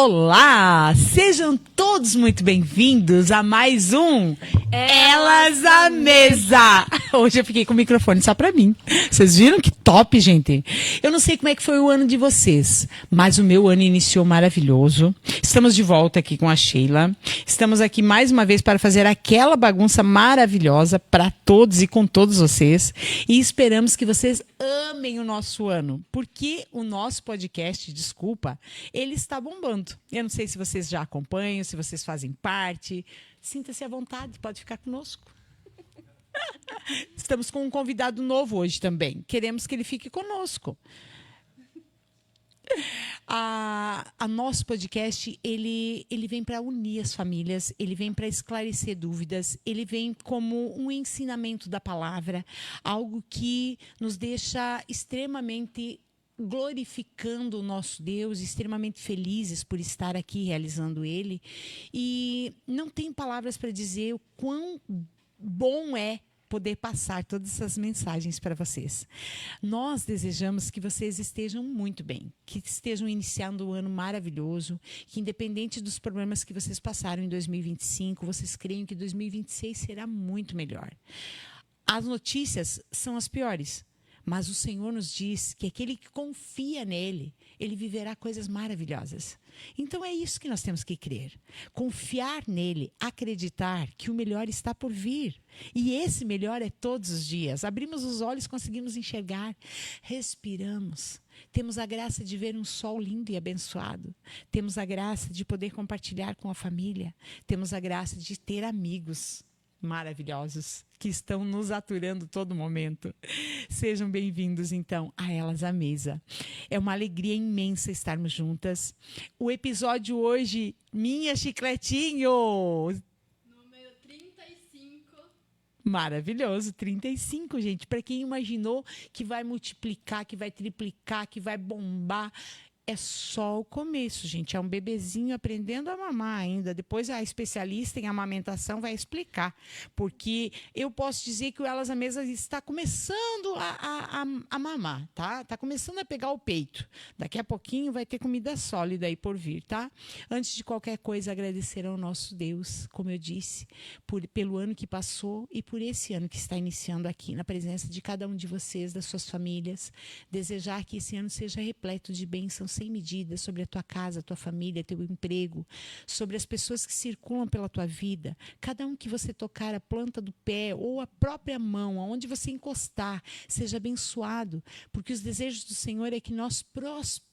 Olá! Sejam todos muito bem-vindos a mais um Elas à Mesa! Hoje eu fiquei com o microfone só pra mim. Vocês viram que top, gente? Eu não sei como é que foi o ano de vocês, mas o meu ano iniciou maravilhoso. Estamos de volta aqui com a Sheila. Estamos aqui mais uma vez para fazer aquela bagunça maravilhosa para todos e com todos vocês. E esperamos que vocês amem o nosso ano, porque o nosso podcast, desculpa, ele está bombando. Eu não sei se vocês já acompanham, se vocês fazem parte. Sinta-se à vontade, pode ficar conosco. Estamos com um convidado novo hoje também. Queremos que ele fique conosco. A nosso podcast, ele vem para unir as famílias, ele vem para esclarecer dúvidas, ele vem como um ensinamento da palavra, algo que nos deixa extremamente glorificando o nosso Deus, extremamente felizes por estar aqui realizando ele. E não tem palavras para dizer o quão bom é poder passar todas essas mensagens para vocês. Nós desejamos que vocês estejam muito bem, que estejam iniciando um ano maravilhoso, que independente dos problemas que vocês passaram em 2025, vocês creiam que 2026 será muito melhor. As notícias são as piores, mas o Senhor nos diz que aquele que confia nele, ele viverá coisas maravilhosas. Então é isso que nós temos que crer. Confiar nele, acreditar que o melhor está por vir. E esse melhor é todos os dias. Abrimos os olhos, conseguimos enxergar, respiramos. Temos a graça de ver um sol lindo e abençoado. Temos a graça de poder compartilhar com a família. Temos a graça de ter amigos maravilhosos que estão nos aturando todo momento. Sejam bem-vindos, então, a Elas à Mesa. É uma alegria imensa estarmos juntas. O episódio hoje, Minha Chicletinho! Número 35. Maravilhoso, 35, gente. Para quem imaginou que vai multiplicar, que vai triplicar, que vai bombar... É só o começo, gente. É um bebezinho aprendendo a mamar ainda. Depois a especialista em amamentação vai explicar. Porque eu posso dizer que o Elas à Mesa está começando a mamar, tá? Está começando a pegar o peito. Daqui a pouquinho vai ter comida sólida aí por vir, tá? Antes de qualquer coisa, agradecer ao nosso Deus, como eu disse, pelo ano que passou e por esse ano que está iniciando aqui, na presença de cada um de vocês, das suas famílias. Desejar que esse ano seja repleto de bênçãos sem medida sobre a tua casa, a tua família, teu emprego, sobre as pessoas que circulam pela tua vida. Cada um que você tocar a planta do pé ou a própria mão, aonde você encostar, seja abençoado, porque os desejos do Senhor é que nós prospere.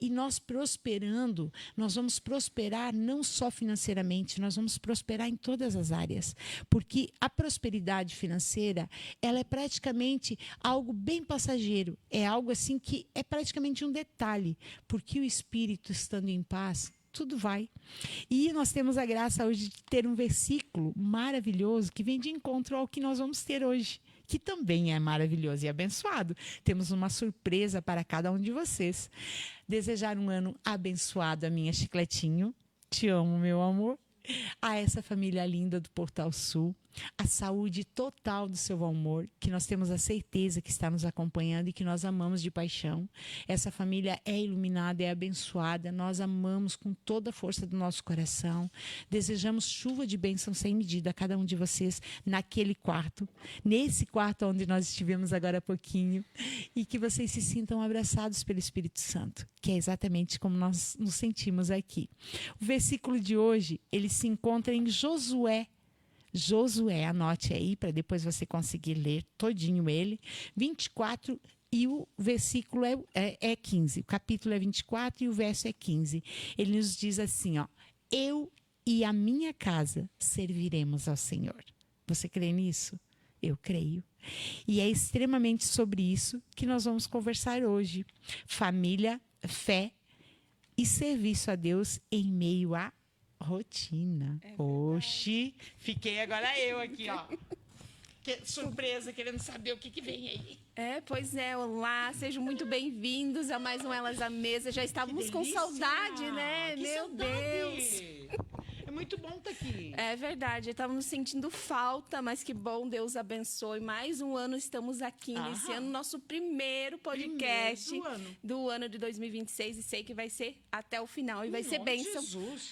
E nós prosperando, nós vamos prosperar não só financeiramente, nós vamos prosperar em todas as áreas. Porque a prosperidade financeira, ela é praticamente algo bem passageiro. É algo assim que é praticamente um detalhe. Porque o espírito estando em paz, tudo vai. E nós temos a graça hoje de ter um versículo maravilhoso que vem de encontro ao que nós vamos ter hoje, que também é maravilhoso e abençoado. Temos uma surpresa para cada um de vocês. Desejar um ano abençoado a minha Chicletinho. Te amo, meu amor. A essa família linda do Portal Sul, a saúde total do seu amor, que nós temos a certeza que está nos acompanhando e que nós amamos de paixão. Essa família é iluminada, é abençoada, nós amamos com toda a força do nosso coração. Desejamos chuva de bênção sem medida a cada um de vocês naquele quarto, nesse quarto onde nós estivemos agora há pouquinho, e que vocês se sintam abraçados pelo Espírito Santo, que é exatamente como nós nos sentimos aqui. O versículo de hoje, ele se encontra em Josué, anote aí para depois você conseguir ler todinho ele, 24, e o versículo é 15. O capítulo é 24 e o verso é 15. Ele nos diz assim, ó: eu e a minha casa serviremos ao Senhor. Você crê nisso? Eu creio. E é extremamente sobre isso que nós vamos conversar hoje. Família, fé e serviço a Deus em meio a rotina. Oxi, fiquei agora eu aqui, ó. Surpresa, querendo saber o que vem aí. Pois é, olá, sejam muito bem-vindos a mais um Elas à Mesa. Já estávamos com saudade, né? Que Meu saudade. Deus. muito bom estar aqui. É verdade, estávamos sentindo falta, mas que bom, Deus abençoe. Mais um ano estamos aqui, iniciando nosso primeiro podcast do ano de 2026 e sei que vai ser até o final e vai ser bênção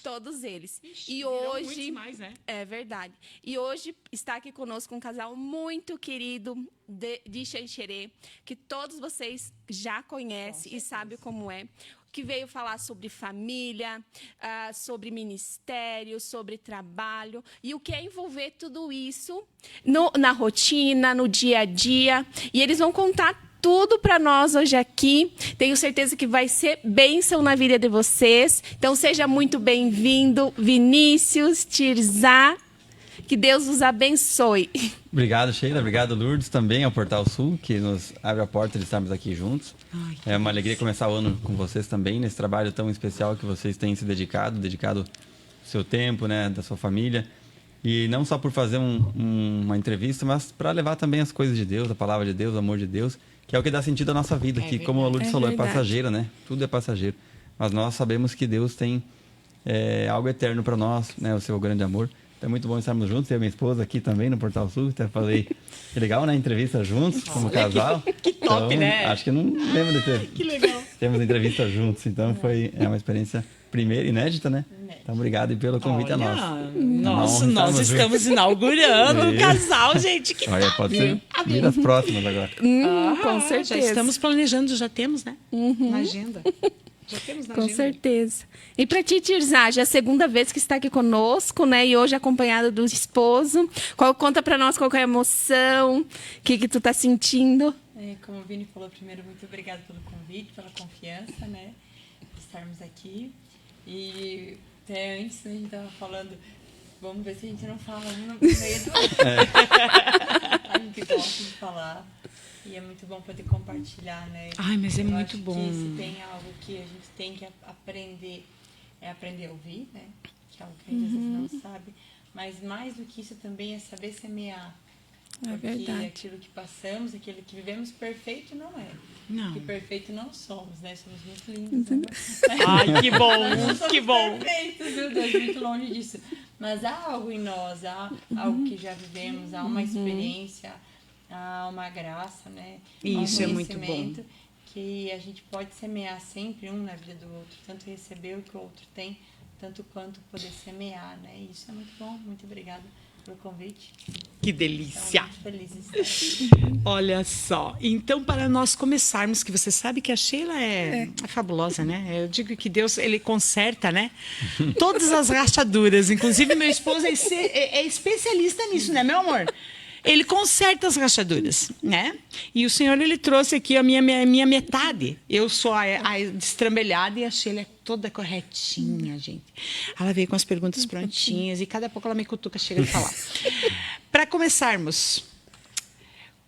todos eles. Ixi, e hoje, muitos mais, né? é verdade. E hoje está aqui conosco um casal muito querido de Xanxerê, que todos vocês já conhecem e sabem como é. Que veio falar sobre família, sobre ministério, sobre trabalho e o que é envolver tudo isso na rotina, no dia a dia. E eles vão contar tudo para nós hoje aqui. Tenho certeza que vai ser bênção na vida de vocês. Então, seja muito bem-vindo, Vinícius, Tirzá. Que Deus os abençoe. Obrigado, Sheila. Obrigado, Lourdes, também ao Portal Sul, que nos abre a porta de estarmos aqui juntos. É uma alegria começar o ano com vocês também, nesse trabalho tão especial que vocês têm se dedicado o seu tempo, né, da sua família. E não só por fazer uma entrevista, mas para levar também as coisas de Deus, a palavra de Deus, o amor de Deus, que é o que dá sentido à nossa vida, que, como a Lourdes falou, é passageira, né? Tudo é passageiro. Mas nós sabemos que Deus tem algo eterno para nós, né? O seu grande amor. É muito bom estarmos juntos, eu e minha esposa aqui também no Portal Sul. Até falei que legal, né? Entrevista juntos, como casal. Que top, então, né? Acho que não lembro de ter. Que legal. Temos entrevista juntos, então é uma experiência primeira, inédita, né? Então, obrigado pelo convite a nós. Nós estamos inaugurando o casal, gente. Que olha, pode ser. Vira as próximas agora. Com certeza. Já estamos planejando, já temos, né? Na agenda. Já temos na Com agenda. certeza. E para ti, Tirzá, já é a segunda vez que está aqui conosco, né? E hoje acompanhada do esposo. Conta para nós qual que é a emoção, o que tu tá sentindo. Como o Vini falou, primeiro, muito obrigada pelo convite, pela confiança, né? De estarmos aqui. E até antes, né, a gente estava falando, vamos ver se a gente não fala no meio do A gente gosta de falar. E é muito bom poder compartilhar, né? Ai, mas é Eu muito acho bom. Que se tem algo que a gente tem que aprender, é aprender a ouvir, né? Que é algo que a gente às vezes não sabe. Mas mais do que isso também é saber semear. É Porque verdade. aquilo que passamos, aquilo que vivemos, perfeito não é. Não. Que perfeito não somos, né? Somos muito lindos. Né? Ai, que bom, Nós não somos que bom. perfeitos, meu Deus, muito longe disso. Mas há algo em nós, há algo que já vivemos, há uma experiência, há uma graça, né? Isso um é muito conhecimento que a gente pode semear sempre um na vida do outro, tanto receber o que o outro tem, tanto quanto poder semear, né? E isso é muito bom. Muito obrigada pelo convite. Que delícia. Estamos muito felizes de estar aqui. Olha só, então para nós começarmos, que você sabe que a Sheila é fabulosa, né? Eu digo que Deus, ele conserta, né? Todas as rachaduras, inclusive meu esposo é especialista nisso, né, meu amor? Ele conserta as rachaduras, né? E o Senhor, ele trouxe aqui a minha metade. Eu sou a destrambelhada e a Sheila é toda corretinha, gente. Ela veio com as perguntas prontinhas e cada pouco ela me cutuca, chega de falar. Para começarmos,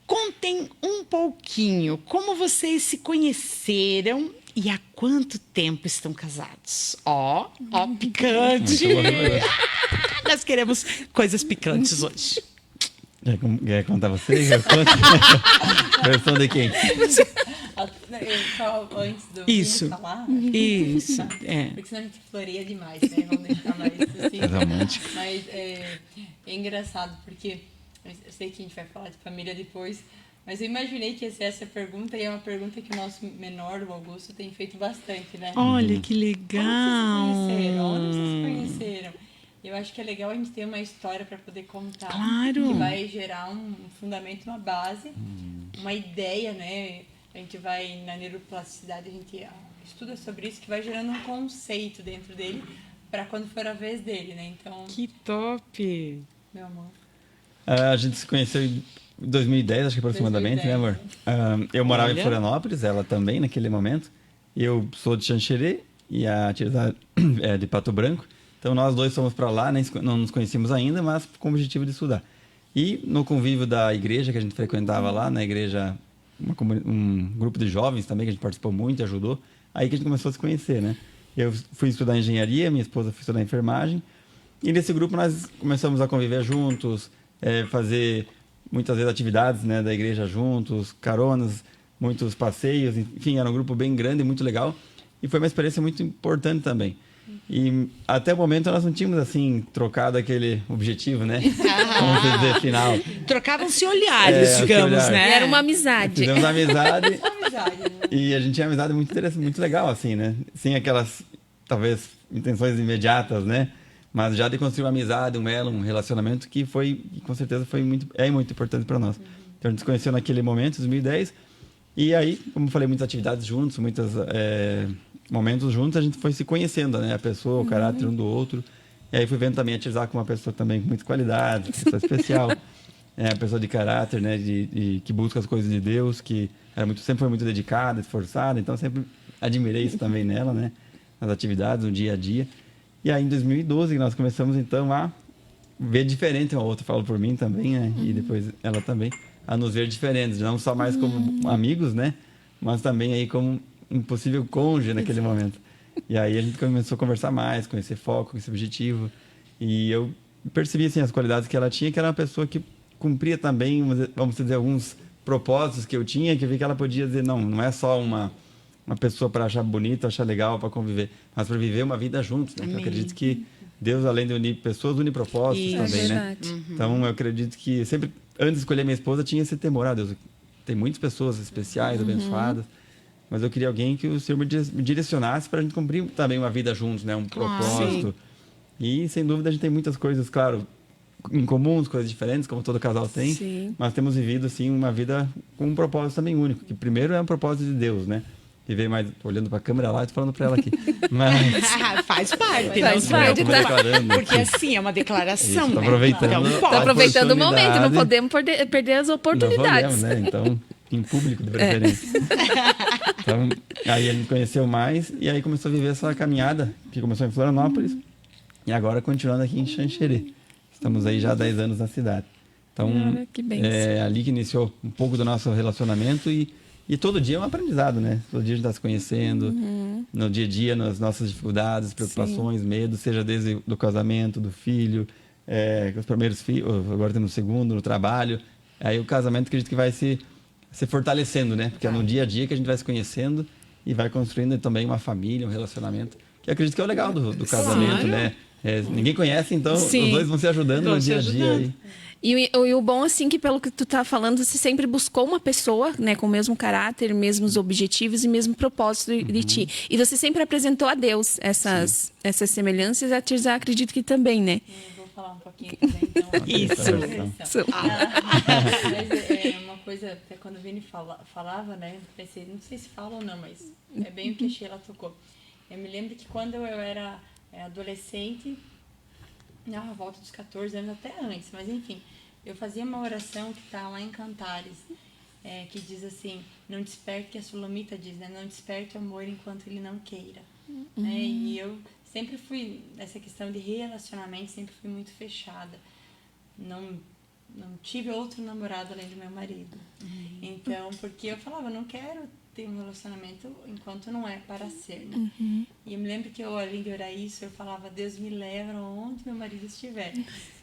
contem um pouquinho como vocês se conheceram e há quanto tempo estão casados. Ó, picante. Muito bom. Nós queremos coisas picantes hoje. Quer contar você? Versão de quem? Eu falo antes do Isso. Vini falar. Isso, é. Porque senão a gente floreia demais, né? Vamos deixar mais assim. É romântico. Mas é engraçado, porque eu sei que a gente vai falar de família depois, mas eu imaginei que ia ser essa pergunta, e é uma pergunta que o nosso menor, o Augusto, tem feito bastante, né? Olha que legal. Onde vocês se conheceram? Eu acho que é legal a gente ter uma história para poder contar. Claro. Que vai gerar um fundamento, uma base, uma ideia, né? A gente vai, na neuroplasticidade, a gente estuda sobre isso, que vai gerando um conceito dentro dele para quando for a vez dele, né? Então, Que top. meu amor. A gente se conheceu em 2010, acho que aproximadamente, 2010, né, amor? Eu morava Olha. em Florianópolis, ela também naquele momento. Eu sou de Xanxerê e a Tirzá é de Pato Branco. Então nós dois fomos para lá, não nos conhecíamos ainda, mas com o objetivo de estudar. E no convívio da igreja que a gente frequentava lá, na igreja, um grupo de jovens também que a gente participou muito e ajudou, aí que a gente começou a se conhecer, né? Eu fui estudar engenharia, minha esposa foi estudar enfermagem, e nesse grupo nós começamos a conviver juntos, fazer muitas vezes atividades, né, da igreja juntos, caronas, muitos passeios, enfim, era um grupo bem grande e muito legal, e foi uma experiência muito importante também. E até o momento nós não tínhamos, assim, trocado aquele objetivo, né? Vamos dizer, final. Trocavam-se olhares, digamos, olhar. né? Era uma amizade. Fizemos amizade Amizade, né? e a gente tinha amizade muito interessante, muito legal, assim, né? Sem aquelas, talvez, intenções imediatas, né? Mas já de construir uma amizade, um elo, um relacionamento que foi, com certeza, é muito importante para nós. Então a gente se conheceu naquele momento, 2010, e aí, como eu falei, muitas atividades juntos, muitos momentos juntos, a gente foi se conhecendo, né? A pessoa, o caráter um do outro. E aí fui vendo também a Tirzá como uma pessoa também com muita qualidade, pessoa especial, uma pessoa de caráter, né? Que busca as coisas de Deus, que sempre foi muito dedicada, esforçada, então sempre admirei isso também nela, né? Nas atividades, no dia a dia. E aí, em 2012, nós começamos, então, a ver diferente uma outra, falo por mim também, né? E depois ela também, a nos ver diferentes, não só mais como amigos, né? Mas também aí como um possível cônjuge naquele momento. E aí a gente começou a conversar mais, com esse foco, com esse objetivo. E eu percebi, assim, as qualidades que ela tinha, que era uma pessoa que cumpria também, vamos dizer, alguns propósitos que eu tinha, que eu vi que ela podia dizer, não é só uma pessoa para achar bonita, achar legal, para conviver, mas para viver uma vida juntos, né? Eu acredito que Deus, além de unir pessoas, une propósitos também, né? Então, eu acredito que sempre, antes de escolher minha esposa, tinha esse temor. Deus, tem muitas pessoas especiais, abençoadas, mas eu queria alguém que o Senhor me direcionasse para a gente cumprir também uma vida juntos, né? Um propósito. E, sem dúvida, a gente tem muitas coisas, claro, em comuns, coisas diferentes, como todo casal tem. Sim. Mas temos vivido, assim, uma vida com um propósito também único, que primeiro é um propósito de Deus, né? Viver mais, olhando para a câmera lá e falando para ela aqui. Mas... Faz parte. Faz parte, tá? Porque assim, é uma declaração, Isso, né? aproveitando. Então, Tá aproveitando o momento, não oportunidade. podemos perder as oportunidades. Não podemos, né? Então, em público, de preferência. Então, aí a gente conheceu mais e aí começou a viver essa caminhada, que começou em Florianópolis e agora continuando aqui em Xanxerê. Estamos aí já há 10 anos na cidade. Então, Que bênção. é ali que iniciou um pouco do nosso relacionamento e todo dia é um aprendizado, né? Todo dia a gente está se conhecendo, no dia a dia, nas nossas dificuldades, preocupações, medos, seja desde do casamento, do filho, com os primeiros filhos, agora temos o segundo, no trabalho. Aí o casamento, acredito que vai se fortalecendo, né? Porque é no dia a dia que a gente vai se conhecendo e vai construindo também uma família, um relacionamento, que eu acredito que é o legal do casamento, né? Ninguém conhece, então os dois vão se ajudando no dia a dia. Aí. E o bom, assim, que pelo que tu tá falando, você sempre buscou uma pessoa, né, com o mesmo caráter, mesmos objetivos e mesmo propósito de ti. E você sempre apresentou a Deus essas semelhanças, a Tirzá acredito que também, né? Eu vou falar um pouquinho também, então. Isso. Mas é uma coisa, até quando o Vini falava, né, pensei, não sei se fala ou não, mas é bem o que a Sheila tocou. Eu me lembro que quando eu era adolescente, a volta dos 14 anos, até antes, mas enfim, eu fazia uma oração que está lá em Cantares, que diz assim, não desperte, que a Sulamita diz, né, não desperte o amor enquanto ele não queira. Né, e eu sempre fui, nessa questão de relacionamento, sempre fui muito fechada. Não tive outro namorado além do meu marido. Então, porque eu falava, não quero ter um relacionamento enquanto não é para ser, né? E eu me lembro que eu, além de orar isso, eu falava, Deus me leva onde meu marido estiver.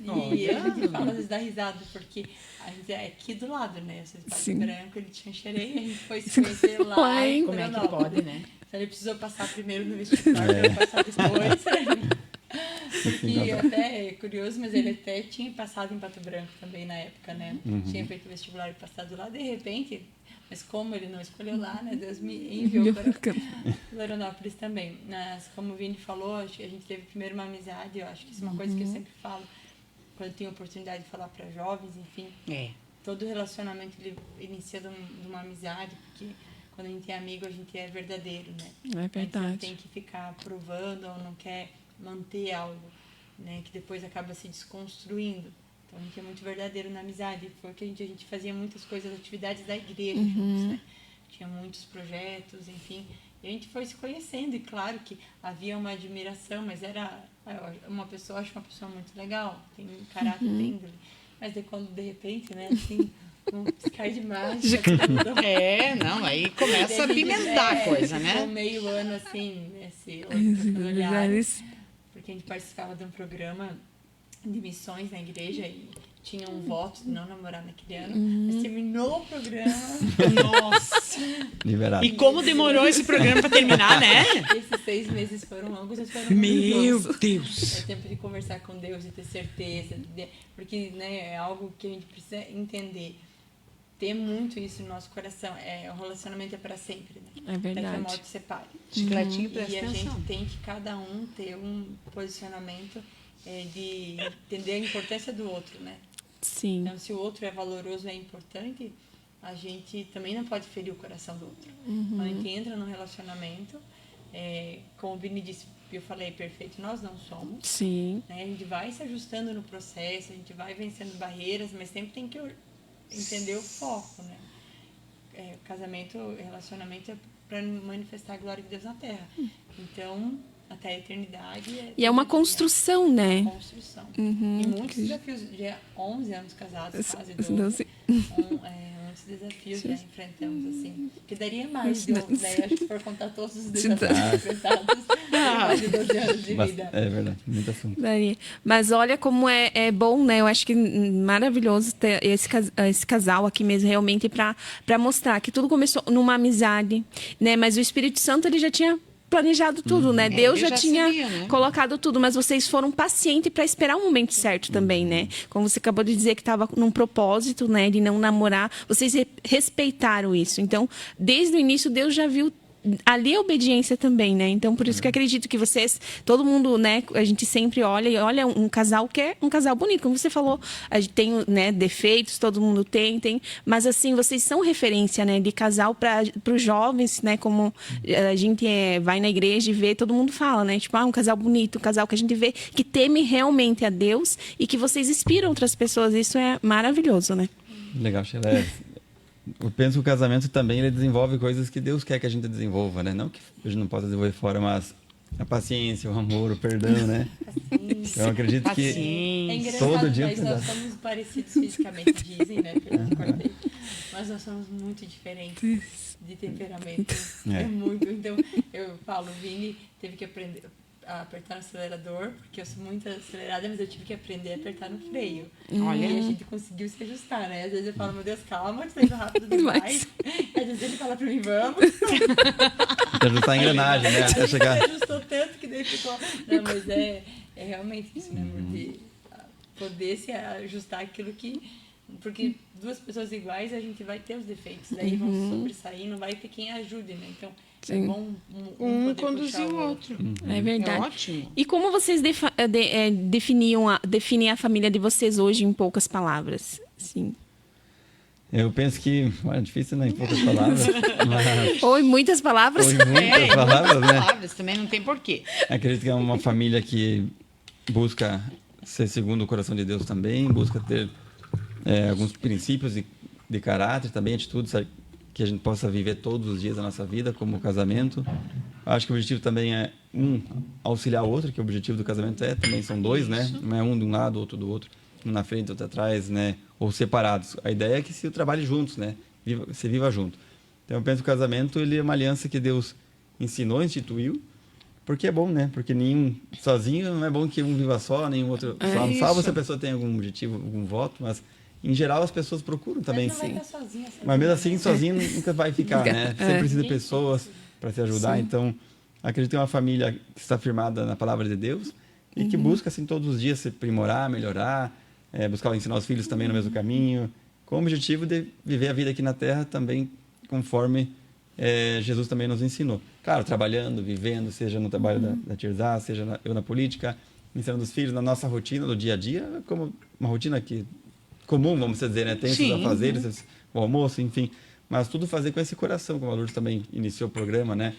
E a gente fala, às vezes dá risada, porque a gente é aqui do lado, né? Eu sou de Pato Branco, ele tinha Xanxerê, a gente foi se conhecer lá em Como é que pode, né? Então ele precisou passar primeiro no vestibular, eu passar depois. E até é curioso, mas ele até tinha passado em Pato Branco também na época, né? Tinha feito o vestibular e passado lá, de repente, mas como ele não escolheu lá, né? Deus me enviou para Florianópolis também. Mas como o Vini falou, acho que a gente teve primeiro uma amizade, eu acho que isso é uma coisa que eu sempre falo, quando eu tenho a oportunidade de falar para jovens, enfim. Todo relacionamento ele inicia de uma amizade, porque quando a gente é amigo, a gente é verdadeiro, né? É verdade. A gente não tem que ficar provando ou não quer manter algo, né? Que depois acaba se desconstruindo. Então, a gente é muito verdadeiro na amizade. Foi que a gente fazia muitas coisas, atividades da igreja juntos, né? Tinha muitos projetos, enfim. E a gente foi se conhecendo. E claro que havia uma admiração, mas era uma pessoa, acho uma pessoa muito legal. Tem um caráter bem... Mas de quando, de repente, né? Assim... Um piscar de mágica. Aí começa a pimentar a coisa, né? Meio ano, assim, nesse porque a gente participava de um programa de missões na igreja e tinha um voto de não namorar naquele ano, mas terminou o programa. Nossa. Liberado. E como demorou esse programa para terminar, né? Esses 6 meses foram longos, mas foram Meu muito bons. Deus. É tempo de conversar com Deus, de ter certeza, porque, né, é algo que a gente precisa entender. Ter muito isso no nosso coração. O relacionamento é para sempre, né? É verdade. Até que a morte separe. Chicletinho, E presta a atenção. gente tem que cada um ter um posicionamento de entender a importância do outro, né? Sim. Então, se o outro é valoroso, é importante, a gente também não pode ferir o coração do outro. Quando a gente entra num relacionamento, como o Vini disse, eu falei, perfeito, nós não somos. Sim. Né? A gente vai se ajustando no processo, a gente vai vencendo barreiras, mas sempre tem que entender o foco, né? Casamento, relacionamento é para manifestar a glória de Deus na Terra. Então, até a eternidade. E é uma construção, né? Construção. E muitos desafios. Já 11 anos casados, quase 12. Muitos desafios já enfrentamos, assim. Que daria mais de 11, né? Acho que se for contar todos os desafios enfrentados, mais de 12 anos de vida. É verdade, muito assunto. Daí. Mas olha como é bom, né? Eu acho que maravilhoso ter esse casal aqui mesmo, realmente, para mostrar que tudo começou numa amizade, né? Mas o Espírito Santo, ele já tinha planejado tudo, né? Deus já tinha sabia, né? colocado tudo, mas vocês foram pacientes para esperar o momento certo também, né? Como você acabou de dizer que estava num propósito, né, de não namorar, vocês respeitaram isso. Então, desde o início, Deus já viu ali a obediência também, né? Então, por isso que eu acredito que vocês, todo mundo, né? A gente sempre olha um casal que é um casal bonito. Como você falou, a gente tem, né, defeitos, todo mundo tem. Mas, assim, vocês são referência, né? De casal para os jovens, né? Como a gente vai na igreja e vê, todo mundo fala, né? Tipo, um casal bonito, um casal que a gente vê que teme realmente a Deus e que vocês inspiram outras pessoas. Isso é maravilhoso, né? Legal, Sheila. Eu penso que o casamento também ele desenvolve coisas que Deus quer que a gente desenvolva, né? Não que a gente não possa desenvolver fora, mas a paciência, o amor, o perdão, né? Eu acredito que É engraçado, todo dia mas nós precisa. somos parecidos fisicamente, dizem, né? Pelo que eu cortei. Mas nós somos muito diferentes de temperamento. É. É muito. Então, eu falo, o Vini teve que aprender a apertar no acelerador, porque eu sou muito acelerada, mas eu tive que aprender a apertar no freio. Olha. E a gente conseguiu se ajustar, né? Às vezes eu falo, meu Deus, calma, que você tá rápido demais. Às vezes ele fala pra mim, vamos. Ajustar a engrenagem, né? Até chegar. Você ajustou tanto que daí ficou... Não, mas é realmente isso, né? De poder se ajustar aquilo que... Porque duas pessoas iguais, a gente vai ter os defeitos. Daí vão sobressair, não vai ter quem ajude, né? Então, Sim. é bom Um poder conduzir puxar o outro. É É verdade. ótimo. E como vocês definem a família de vocês hoje em poucas palavras? Sim. Eu penso que... Olha, é difícil, né? Em poucas palavras. Mas... Ou em muitas palavras? Ou em muitas palavras, né? Palavras, também não tem porquê. Acredito que é uma família que busca ser segundo o coração de Deus também, busca ter alguns princípios de caráter, também atitudes que a gente possa viver todos os dias da nossa vida, como o casamento. Acho que o objetivo também é auxiliar o outro, que o objetivo do casamento também são dois, né? Não é um de um lado, outro do outro, um na frente, outro atrás, né? Ou separados. A ideia é que se trabalhe juntos, né? Se viva junto. Então eu penso que o casamento ele é uma aliança que Deus ensinou, instituiu, porque é bom, né? Porque nenhum sozinho não é bom que um viva só, nenhum outro só. Salvo se a pessoa tem algum objetivo, algum voto, mas em geral as pessoas procuram também. Mas não vai estar sozinha, Mas mesmo assim, sozinho nunca vai ficar, né? Sempre precisa de pessoas para se ajudar. Sim. Então, acredito em uma família que está firmada na palavra de Deus e que busca, assim, todos os dias se aprimorar, melhorar, buscar ensinar os filhos também no mesmo caminho, com o objetivo de viver a vida aqui na Terra também conforme Jesus também nos ensinou. Claro, trabalhando, vivendo, seja no trabalho da Tirzá, seja eu na política, ensinando os filhos na nossa rotina, no dia a dia, como uma rotina que comum, vamos dizer, né? Tem seus afazeres, o almoço, enfim. Mas tudo fazer com esse coração, como a Lourdes também iniciou o programa, né?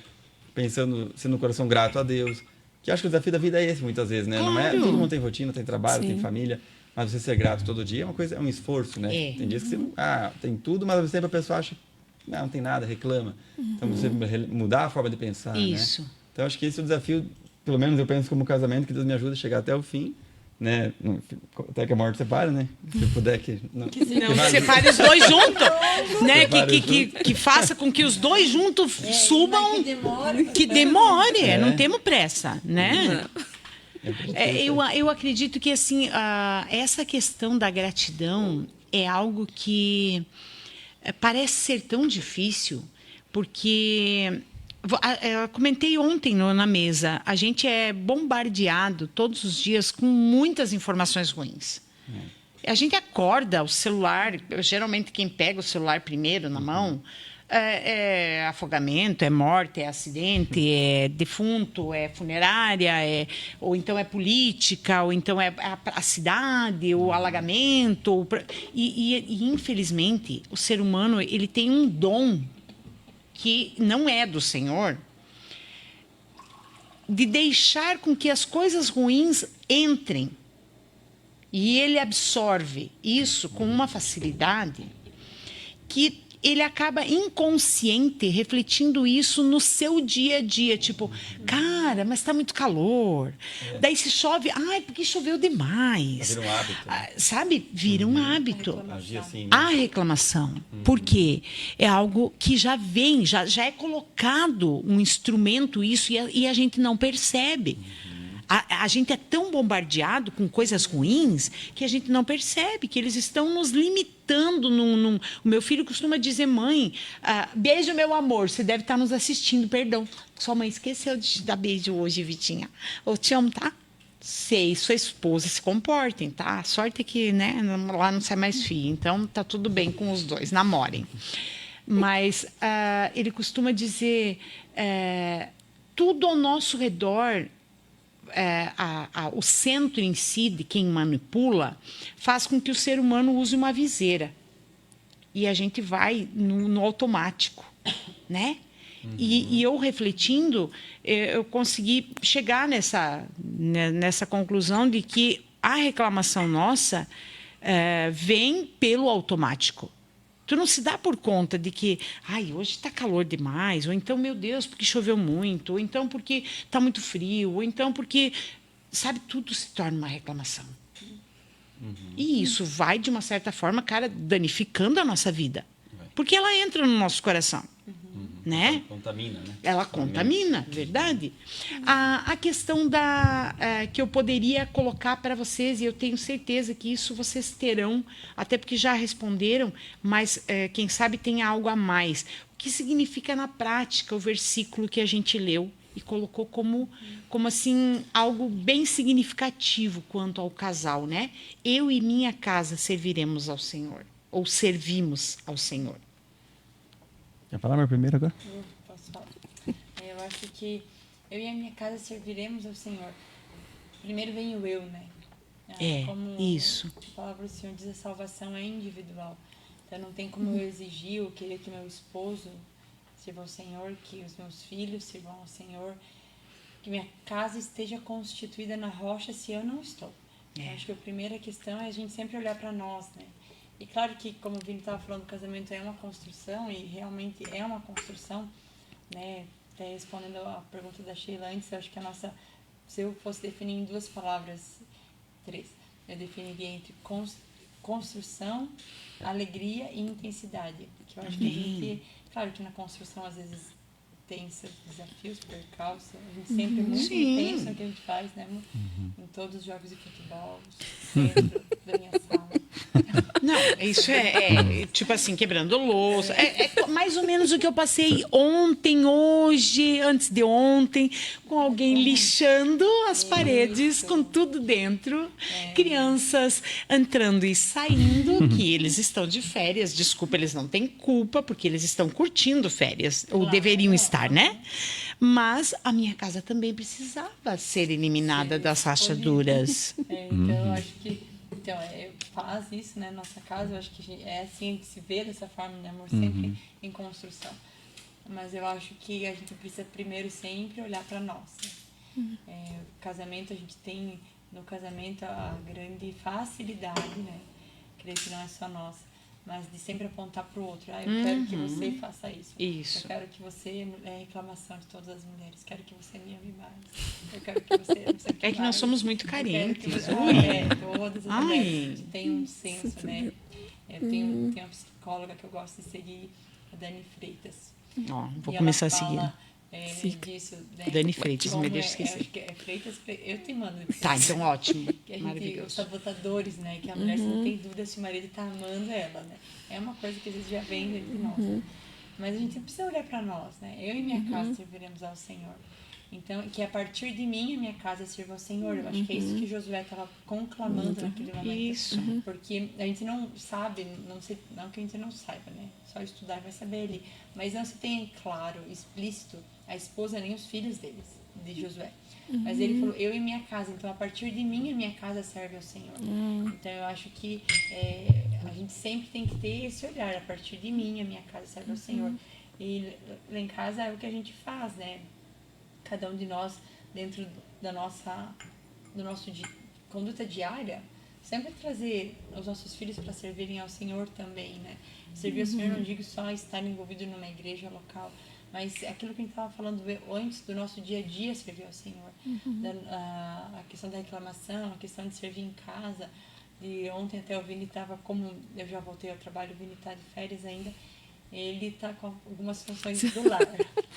Pensando, sendo um coração grato a Deus. Que acho que o desafio da vida é esse, muitas vezes, né? Não é, todo mundo tem rotina, tem trabalho, tem família. Mas você ser grato todo dia é uma coisa, é um esforço, né? Tem dias que você tem tudo, mas sempre a pessoa acha não tem nada, reclama. Então você mudar a forma de pensar, Isso. né? Então acho que esse é o desafio, pelo menos eu penso como casamento, que Deus me ajuda a chegar até o fim, né? Até que a morte separe, né? Se puder que Não, separe os dois juntos, né? Que faça com que os dois juntos subam. Que demore. Que demore, não temos pressa, né? Eu acredito que assim essa questão da gratidão é algo que parece ser tão difícil, porque eu comentei ontem na mesa, a gente é bombardeado todos os dias com muitas informações ruins. A gente acorda, o celular, geralmente quem pega o celular primeiro na mão é afogamento, é morte, é acidente, é defunto, é funerária, ou então é política, ou então é a cidade, o alagamento. E, infelizmente, o ser humano ele tem um dom que não é do Senhor, de deixar com que as coisas ruins entrem. E ele absorve isso com uma facilidade que ele acaba inconsciente refletindo isso no seu dia a dia. Tipo, cara, mas está muito calor. Daí se chove, porque choveu demais. Vira um hábito. Sabe? Vira um hábito. Agir assim, né? A reclamação. Por quê? É algo que já vem, já é colocado um instrumento, isso, e a gente não percebe. A gente é tão bombardeado com coisas ruins que a gente não percebe que eles estão nos limitando. O meu filho costuma dizer, mãe, beijo, meu amor, você deve estar nos assistindo, perdão. Sua mãe esqueceu de te dar beijo hoje, Vitinha. Eu te amo, tá? Sei, sua esposa, se comportem, tá? A sorte é que, né, lá não sai mais filho, então tá tudo bem com os dois, namorem. Mas ele costuma dizer, tudo ao nosso redor... o centro em si de quem manipula faz com que o ser humano use uma viseira e a gente vai no automático, né? E eu refletindo, eu consegui chegar nessa conclusão de que a reclamação nossa vem pelo automático. Tu não se dá por conta de que, hoje está calor demais, ou então, meu Deus, porque choveu muito, ou então porque está muito frio, ou então porque, sabe, tudo se torna uma reclamação. E isso vai, de uma certa forma, cara, danificando a nossa vida. Porque ela entra no nosso coração. Né? Contamina, né? Ela contamina, verdade? A questão que eu poderia colocar para vocês, e eu tenho certeza que isso vocês terão, até porque já responderam, mas quem sabe tem algo a mais. O que significa na prática o versículo que a gente leu e colocou como assim, algo bem significativo quanto ao casal, né? Eu e minha casa serviremos ao Senhor, ou servimos ao Senhor. Quer falar meu primeiro agora? Eu posso falar. Eu acho que eu e a minha casa serviremos ao Senhor. Primeiro vem o eu, né? Como isso. A palavra do Senhor diz, a salvação é individual. Então não tem como eu exigir ou querer que meu esposo sirva ao Senhor, que os meus filhos sirvam ao Senhor, que minha casa esteja constituída na rocha se eu não estou. Eu acho que a primeira questão é a gente sempre olhar para nós, né? E claro que, como o Vini estava falando, o casamento é uma construção, e realmente é uma construção, né? Até respondendo a pergunta da Sheila antes, eu acho que se eu fosse definir em 2 palavras, 3, eu definiria entre construção, alegria e intensidade. Que eu acho que a gente, claro que na construção às vezes tem seus desafios, percalços, a gente sempre é muito intenso no que a gente faz, né? Em todos os jogos de futebol, dentro da minha sala. Não, isso tipo assim, quebrando louça. É mais ou menos o que eu passei ontem, hoje, antes de ontem, com alguém lixando as paredes, com tudo dentro. Crianças entrando e saindo, que eles estão de férias. Desculpa, eles não têm culpa, porque eles estão curtindo férias, ou deveriam estar, né? Mas a minha casa também precisava ser eliminada das rachaduras. Então, eu acho que faz isso, né? Nossa casa, eu acho que é assim, se vê dessa forma, né, amor? Sempre em construção. Mas eu acho que a gente precisa primeiro sempre olhar para nós. Casamento, a gente tem no casamento a grande facilidade, né? Creio que não é só nossa, mas de sempre apontar para o outro. Eu quero que você faça isso. Eu quero que você, reclamação de todas as mulheres, quero que você me ame mais. Eu quero que você, não sei o que que nós somos muito carentes. Todas as mulheres têm um senso, né? Eu tenho uma psicóloga que eu gosto de seguir, a Dani Freitas. Vou começar a seguir. disso. Né? Dani Freitas, Como me deixa esquecer. acho que é Freitas, eu te mando. Tá, então ótimo. Que a gente, os Maravilhoso. sabotadores, né? Que a mulher não tem dúvida se o marido tá amando ela, né? É uma coisa que às vezes já vem de nós. Né? Mas a gente precisa olhar para nós, né? Eu e minha casa serviremos ao Senhor. Então, que a partir de mim a minha casa sirva ao Senhor. Eu acho que é isso que Josué estava conclamando naquele momento. Isso. Porque a gente não sabe, não que a gente não saiba, né? Só estudar vai saber ali. Mas não se tem claro, explícito, a esposa nem os filhos deles, de Josué. Mas ele falou, eu e minha casa. Então, a partir de mim, a minha casa serve ao Senhor. Então, eu acho que a gente sempre tem que ter esse olhar. A partir de mim, a minha casa serve ao Senhor. E lá em casa é o que a gente faz, né? Cada um de nós, dentro da nossa conduta diária, sempre trazer os nossos filhos para servirem ao Senhor também, né? Servir ao Senhor, não digo só estar envolvido numa igreja local, mas aquilo que a gente estava falando antes do nosso dia a dia servir ao Senhor. A questão da reclamação, a questão de servir em casa. E ontem até o Vini estava, como eu já voltei ao trabalho, o Vini está de férias ainda, ele está com algumas funções do lar.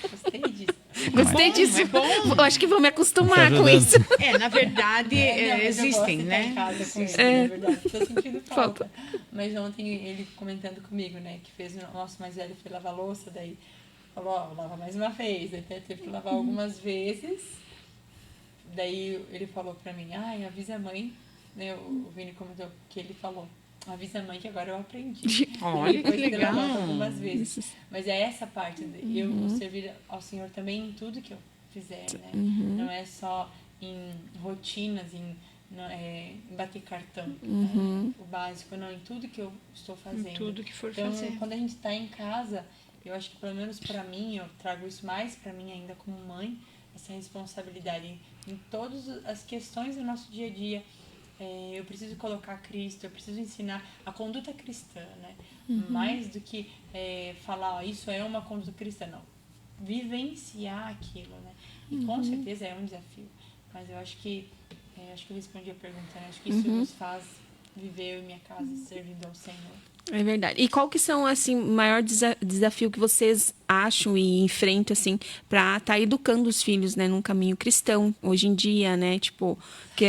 Gostei disso. Gostei disso. É bom. Eu acho que vou me acostumar Tá com ajudando. isso. Na verdade, Mas eu existem, gosto de estar né? em casa com ele, na verdade. Estou sentindo falta. Mas ontem ele comentando comigo, né? Que fez o nosso mais velho foi lavar louça, daí falou, ó, lava mais uma vez. Até teve que lavar algumas vezes. Daí ele falou pra mim, ai, avisa a mãe. Né, o Vini comentou que ele falou, avisa a mãe que agora eu aprendi. Olha que Depois de ter legal. lavado algumas vezes. Mas é essa parte, eu vou servir ao Senhor também em tudo que eu fizer, né? Não é só em rotinas, em bater cartão, né? O básico, não, em tudo que eu estou fazendo. Tudo que for Então, fazer. quando a gente está em casa, eu acho que pelo menos para mim, eu trago isso mais para mim ainda como mãe, essa responsabilidade em todas as questões do nosso dia a dia. Eu preciso colocar Cristo, eu preciso ensinar a conduta cristã, né? Mais do que falar, ó, isso é uma conduta cristã, não. Vivenciar aquilo, né? E com certeza é um desafio. Mas eu acho que eu respondi a pergunta, né? Acho que isso nos faz viver eu e minha casa servindo ao Senhor. É verdade. E qual que são, assim, o maior desafio que vocês acham e enfrentam, assim, para estar educando os filhos, né, num caminho cristão, hoje em dia, né, tipo, que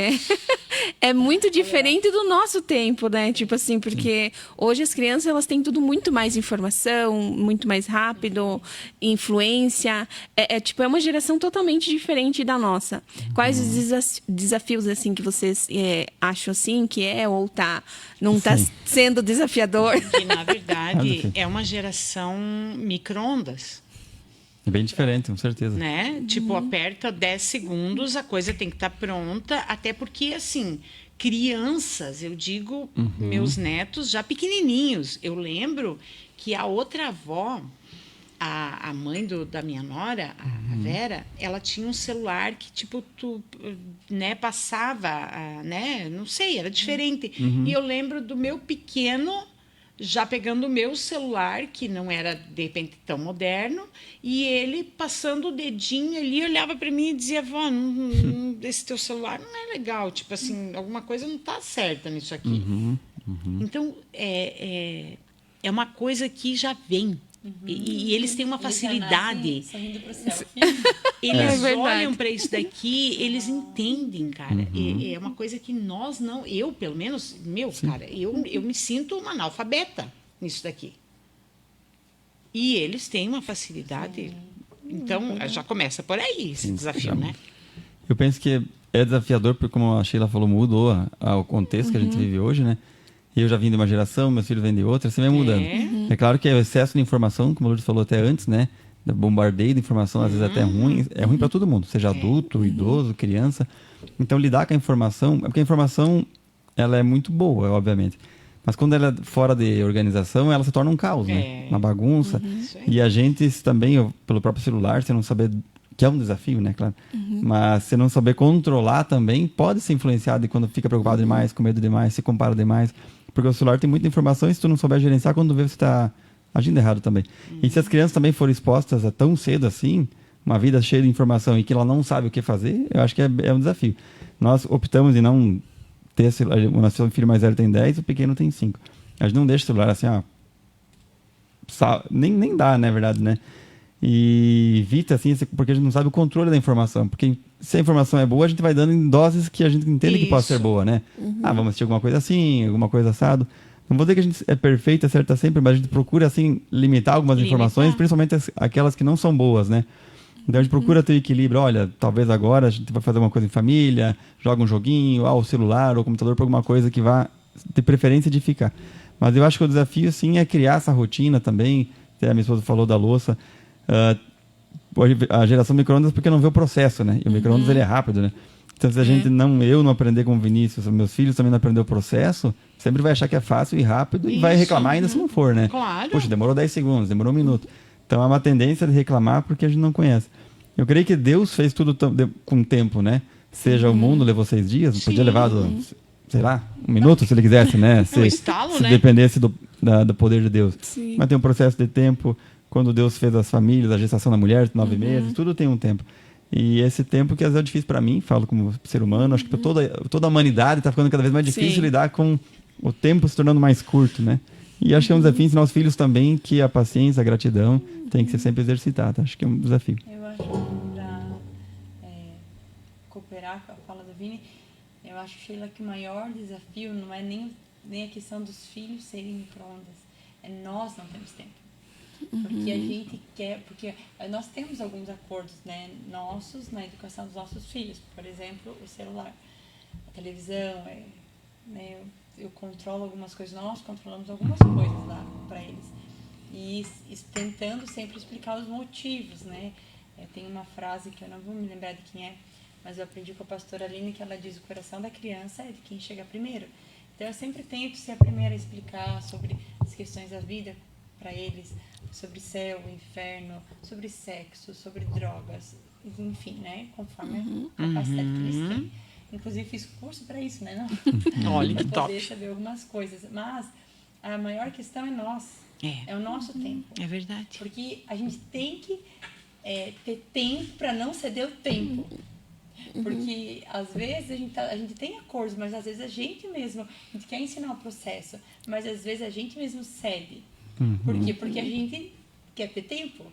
é muito diferente do nosso tempo, né, tipo assim, porque hoje as crianças, elas têm tudo muito mais informação, muito mais rápido, influência, tipo, é uma geração totalmente diferente da nossa. Quais os desafios, assim, que vocês acham, assim, que ou não tá sendo desafiador? Que, na verdade, é uma geração micro-ondas, É bem diferente, com certeza. né? Tipo, aperta 10 segundos, a coisa tem que estar pronta, até porque, assim, crianças, eu digo, meus netos já pequenininhos. Eu lembro que a outra avó, a mãe da minha nora, a Vera, ela tinha um celular que, tipo, tu, né, passava, né, não sei, era diferente. E eu lembro do meu pequeno já pegando o meu celular, que não era, de repente, tão moderno, e ele passando o dedinho ali, olhava para mim e dizia, vó, esse teu celular não é legal, tipo assim, alguma coisa não está certa nisso aqui. Então, é uma coisa que já vem. E eles têm uma facilidade. Sorrindo pro céu. Eles verdade. olham para isso daqui, eles entendem, cara. É uma coisa que nós não, eu pelo menos, cara, eu me sinto uma analfabeta nisso daqui. E eles têm uma facilidade. Então, já começa por aí esse desafio, né? Eu penso que é desafiador, porque como a Sheila falou, mudou o contexto que a gente vive hoje, né? Eu já vim de uma geração, meus filhos vêm de outra, você vai mudando. É claro que o excesso de informação, como o Lourdes falou até antes, né? Bombardeio de informação, às vezes até ruim. É ruim para todo mundo, seja adulto, idoso, criança. Então, lidar com a informação... Porque a informação, ela é muito boa, obviamente. Mas quando ela é fora de organização, ela se torna um caos, né? Uma bagunça. E a gente também, pelo próprio celular, você não saber... Que é um desafio, né? Claro. Mas se não saber controlar também, pode ser influenciado e quando fica preocupado demais, com medo demais, se compara demais. Porque o celular tem muita informação e se tu não souber gerenciar, quando vê, você está agindo errado também. E se as crianças também forem expostas a tão cedo assim, uma vida cheia de informação e que ela não sabe o que fazer, eu acho que é um desafio. Nós optamos em não ter celular. O nosso filho mais velho tem 10, o pequeno tem 5. A gente não deixa o celular assim, nem dá, na verdade, né? E evita, assim, porque a gente não sabe o controle da informação. Porque se a informação é boa, a gente vai dando em doses que a gente entende que pode ser boa, né? Vamos assistir alguma coisa assim, alguma coisa assado. Não vou dizer que a gente é perfeita, acerta sempre, mas a gente procura, assim, limitar algumas informações, principalmente aquelas que não são boas, né? Então a gente procura ter equilíbrio. Olha, talvez agora a gente vai fazer uma coisa em família, joga um joguinho, o celular ou o computador para alguma coisa que vá ter preferência de ficar. Mas eu acho que o desafio, sim, é criar essa rotina também. Até a minha esposa falou da louça. A geração micro-ondas porque não vê o processo, né? E o micro-ondas ele é rápido, né? Então se a gente eu não aprender como Vinícius, meus filhos também não aprender o processo, sempre vai achar que é fácil e rápido e vai reclamar ainda se não for, né? Claro. Poxa, demorou 10 segundos, demorou 1 minuto. Então é uma tendência de reclamar porque a gente não conhece. Eu creio que Deus fez tudo com tempo, né? Seja o mundo levou 6 dias, podia levar, sei lá, 1 minuto se ele quisesse, né? Se dependesse do poder de Deus. Sim. Mas tem um processo de tempo. Quando Deus fez as famílias, a gestação da mulher, 9 meses, tudo tem um tempo. E esse tempo que às vezes é difícil para mim, falo como ser humano, acho que para toda a humanidade está ficando cada vez mais difícil lidar com o tempo se tornando mais curto, né? E acho que é um desafio ensinar os filhos também que a paciência, a gratidão tem que ser sempre exercitada. Acho que é um desafio. Eu acho que para cooperar com a fala do Vini, eu acho, Sheila, que o maior desafio não é nem a questão dos filhos serem micro-ondas, é nós não temos tempo. Porque a gente quer, porque nós temos alguns acordos, né, nossos na educação dos nossos filhos, por exemplo, o celular, a televisão, né, eu controlo algumas coisas, nós controlamos algumas coisas lá para eles e tentando sempre explicar os motivos, né. Tem uma frase que eu não vou me lembrar de quem é, mas eu aprendi com a pastora Aline que ela diz: o coração da criança é de quem chega primeiro. Então eu sempre tento ser a primeira a explicar sobre as questões da vida para eles, sobre céu, inferno, sobre sexo, sobre drogas, enfim, né? Conforme a capacidade que eles têm. Inclusive fiz curso para isso, né? Olha que para top. poder saber algumas coisas. Mas a maior questão é nós. É o nosso tempo. É verdade. Porque a gente tem que ter tempo para não ceder o tempo. Porque às vezes a gente tem acordos, mas às vezes a gente quer ensinar o processo, mas às vezes a gente mesmo cede. Por quê? Porque a gente quer ter tempo.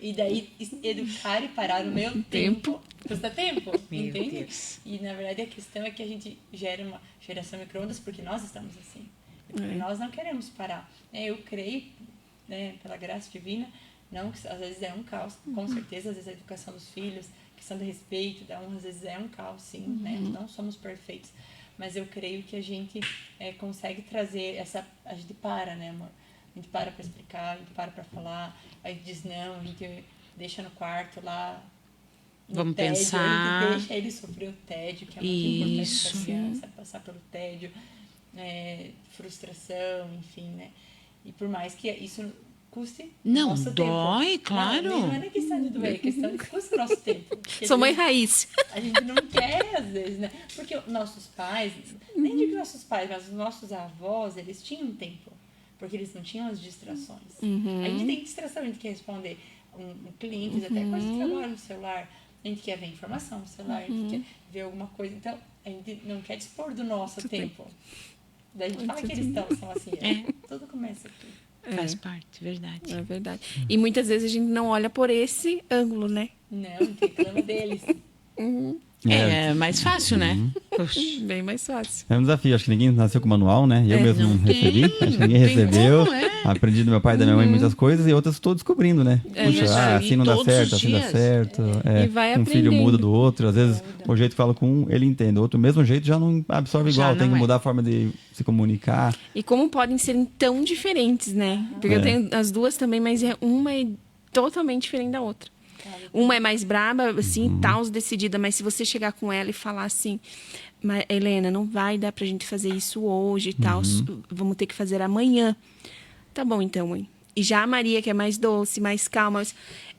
E daí educar e parar o meu tempo custa tempo, entende? Deus. E na verdade a questão é que a gente gera uma geração micro-ondas porque nós estamos assim. Porque nós não queremos parar. Eu creio, né, pela graça divina, não que às vezes é um caos, com certeza, às vezes a educação dos filhos, questão do respeito, às vezes é um caos, sim, né? Não somos perfeitos. Mas eu creio que a gente consegue trazer a gente para, né, amor? A gente para explicar, a gente para falar, a gente diz não, a gente deixa no quarto lá. Vamos tédio, pensar. A gente deixa ele sofrer o tédio, que é muito importante para a criança, passar pelo tédio, frustração, enfim, né? E por mais que isso custe nosso dói, tempo. claro. Não é questão de doer, é questão de que custa o nosso tempo. Sou mãe raiz. A gente não quer, às vezes, né? Porque nossos pais, nem digo nossos pais, mas os nossos avós, eles tinham tempo. Porque eles não tinham as distrações. A gente tem distração, a gente quer responder um cliente, até coisas que trabalham no celular. A gente quer ver informação no celular, a gente quer ver alguma coisa. Então, a gente não quer dispor do nosso tempo. Daí a gente fala que eles são assim. Tudo começa aqui. Faz parte, verdade. É verdade. E muitas vezes a gente não olha por esse ângulo, né? Não tem problema deles. É mais fácil, né? Bem mais fácil. É um desafio, acho que ninguém nasceu com manual, né? Eu mesmo não recebi, acho que ninguém recebeu. Aprendi do meu pai e da minha mãe muitas coisas e outras estou descobrindo, né? Puxa, assim não dá certo, assim dá certo. E vai um filho aprendendo. muda do outro, às vezes o jeito que fala com um, ele entende. O outro, o mesmo jeito, já não absorve igual, tem que mudar a forma de se comunicar. E como podem ser tão diferentes, né? Porque eu tenho as duas também, mas uma é totalmente diferente da outra. Uma é mais braba, assim, tal, decidida, mas se você chegar com ela e falar assim, Helena, não vai dar pra gente fazer isso hoje e tal, vamos ter que fazer amanhã. Tá bom, então, mãe. E já a Maria, que é mais doce, mais calma,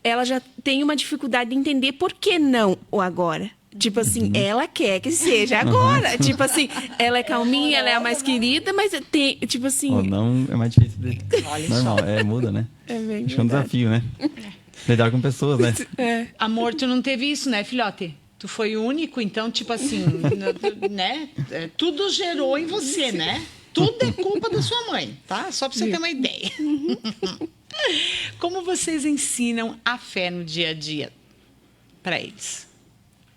ela já tem uma dificuldade de entender por que não o agora. Tipo assim, ela quer que seja agora. Tipo assim, ela é calminha, ela é a mais querida, mas tem, tipo assim... Ou não, é mais difícil de... Normal, muda, né? É bem acho que é um desafio, né? Lidar com pessoas, né? Amor, tu não teve isso, né, filhote? Tu foi único, então, tipo assim, né? Tudo gerou em você, né? Tudo é culpa da sua mãe, tá? Só pra você ter uma ideia. Como vocês ensinam a fé no dia a dia para eles?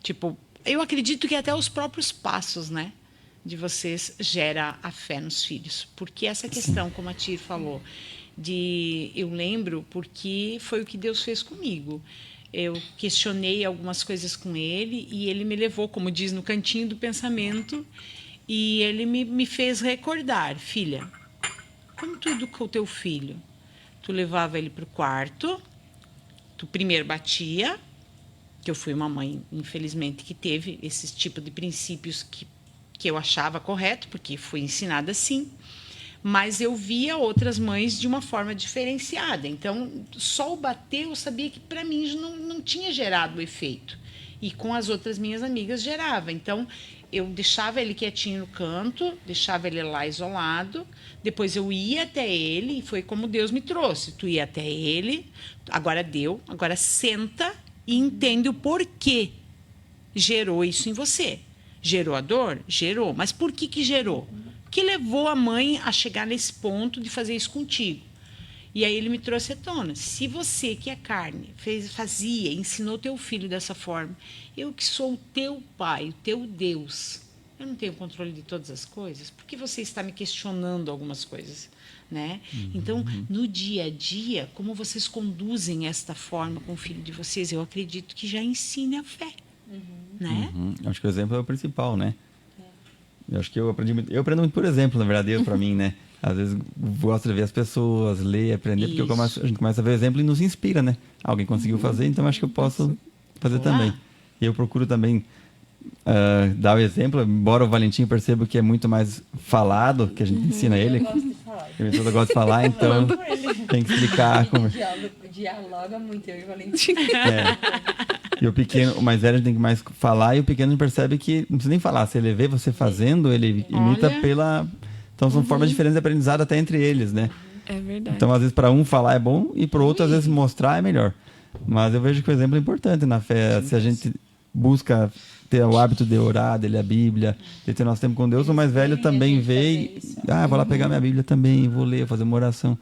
Tipo, eu acredito que até os próprios passos, né, de vocês gera a fé nos filhos. Porque essa questão, como a Tir falou, eu lembro porque foi o que Deus fez comigo. Eu questionei algumas coisas com ele e ele me levou, como diz, no cantinho do pensamento, e ele me fez recordar: filha, como tu educou o teu filho? Tu levava ele para o quarto, tu primeiro batia, que eu fui uma mãe, infelizmente, que teve esse tipo de princípios que eu achava correto, porque fui ensinada assim, mas eu via outras mães de uma forma diferenciada. Então, só o bater, eu sabia que para mim não tinha gerado o efeito. E com as outras minhas amigas gerava. Então, eu deixava ele quietinho no canto, deixava ele lá isolado, depois eu ia até ele, e foi como Deus me trouxe. Tu ia até ele, agora deu, agora senta e entende o porquê gerou isso em você. Gerou a dor? Gerou. Mas por que gerou? O que levou a mãe a chegar nesse ponto de fazer isso contigo? E aí ele me trouxe à tona. Se você, que é carne, fazia, ensinou teu filho dessa forma, eu que sou o teu pai, o teu Deus, eu não tenho controle de todas as coisas? Por que você está me questionando algumas coisas? Né? Então, no dia a dia, como vocês conduzem esta forma com o filho de vocês, eu acredito que já ensine a fé. Né? Acho que o exemplo é o principal, né? Eu acho que eu aprendo muito por exemplo, na verdade, para mim, né? Às vezes gosto de ver as pessoas, ler, aprender, porque a gente começa a ver o exemplo e nos inspira, né? Alguém conseguiu fazer, então acho que eu posso fazer também. E eu procuro também dar o exemplo, embora o Valentim perceba que é muito mais falado, que a gente ensina ele. Eu gosto de falar. Ele toda gosta de falar, então tem que explicar como... Dialoga muito, eu e o Valentim. E o mais velho tem que mais falar, e o pequeno percebe que não precisa nem falar. Se ele vê você fazendo, ele imita pela... Então são formas diferentes de aprendizado até entre eles, né? É verdade. Então, às vezes, para um falar é bom e para o outro, às vezes, mostrar é melhor. Mas eu vejo que o exemplo é importante na fé. Se a gente busca ter o hábito de orar, de ler a Bíblia, de ter nosso tempo com Deus, o mais velho também vê e... vou lá pegar minha Bíblia também, vou ler, fazer uma oração.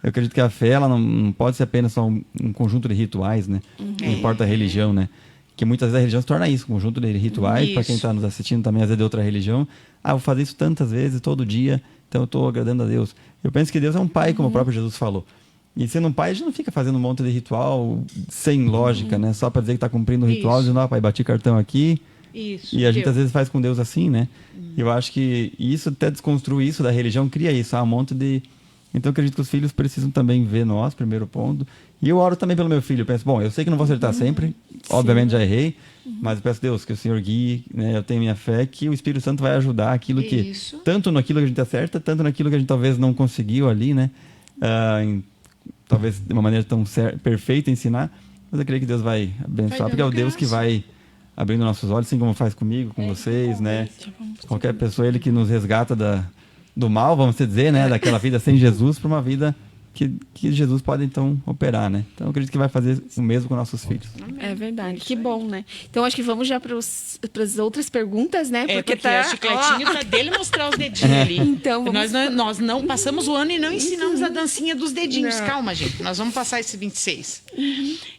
Eu acredito que a fé, ela não pode ser apenas só um conjunto de rituais, né? Não importa a religião, né? Que muitas vezes a religião se torna isso, um conjunto de rituais, para quem está nos assistindo também, às vezes de outra religião. Vou fazer isso tantas vezes, todo dia, então eu estou agradando a Deus. Eu penso que Deus é um pai, como o próprio Jesus falou. E sendo um pai, a gente não fica fazendo um monte de ritual sem lógica, né? Só para dizer que está cumprindo o ritual, dizendo, pai, bati cartão aqui. Isso, e a gente às vezes faz com Deus assim, né? E eu acho que isso, até desconstruir isso da religião, cria isso, um monte de... Então, eu acredito que os filhos precisam também ver nós, primeiro ponto. E eu oro também pelo meu filho. Eu penso, bom, eu sei que não vou acertar sempre. Obviamente já errei. Mas eu peço, Deus, que o Senhor guie, né? Eu tenho minha fé, que o Espírito Santo vai ajudar aquilo que... Tanto naquilo que a gente acerta, tanto naquilo que a gente talvez não conseguiu ali, né? Talvez de uma maneira tão perfeita ensinar. Mas eu creio que Deus vai abençoar. Porque é o Deus que vai abrindo nossos olhos, assim como faz comigo, com vocês, né? Qualquer pessoa, Ele que nos resgata do mal, vamos dizer, né? Daquela vida sem Jesus para uma vida que Jesus pode, então, operar, né? Então, eu acredito que vai fazer o mesmo com nossos filhos. É verdade. Que bom, né? Então, acho que vamos já para as outras perguntas, né? Porque tá... o chicletinho tá dele mostrar os dedinhos ali. Então, nós não passamos o ano e não ensinamos a dancinha dos dedinhos. Não. Calma, gente. Nós vamos passar esse 26.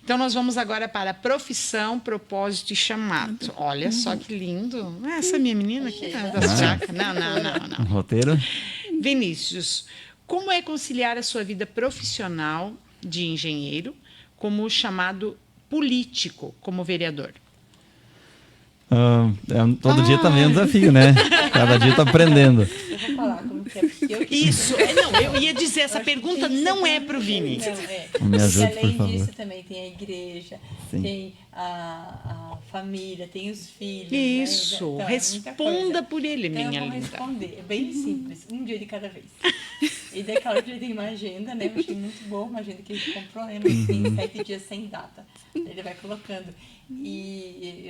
Então, nós vamos agora para profissão, propósito e chamado. Olha só que lindo. Essa minha menina aqui das chacras. Não. Roteiro. Vinícius, como é conciliar a sua vida profissional de engenheiro como o chamado político, como vereador? Todo dia também é um desafio, né? Cada dia tá aprendendo. Eu vou falar como que é, porque eu... Isso, eu ia dizer, essa pergunta não é para o Vini. Me ajude, além por favor. disso, também tem a igreja, tem a família, tem os filhos. Isso, né? Então, responda por ele, então, minha eu vou linda. responder, é bem simples, um dia de cada vez. E daquela que ele tem uma agenda, né? Eu achei muito boa, uma agenda que ele comprou, né? Mas tem 7 dias sem data. Ele vai colocando. E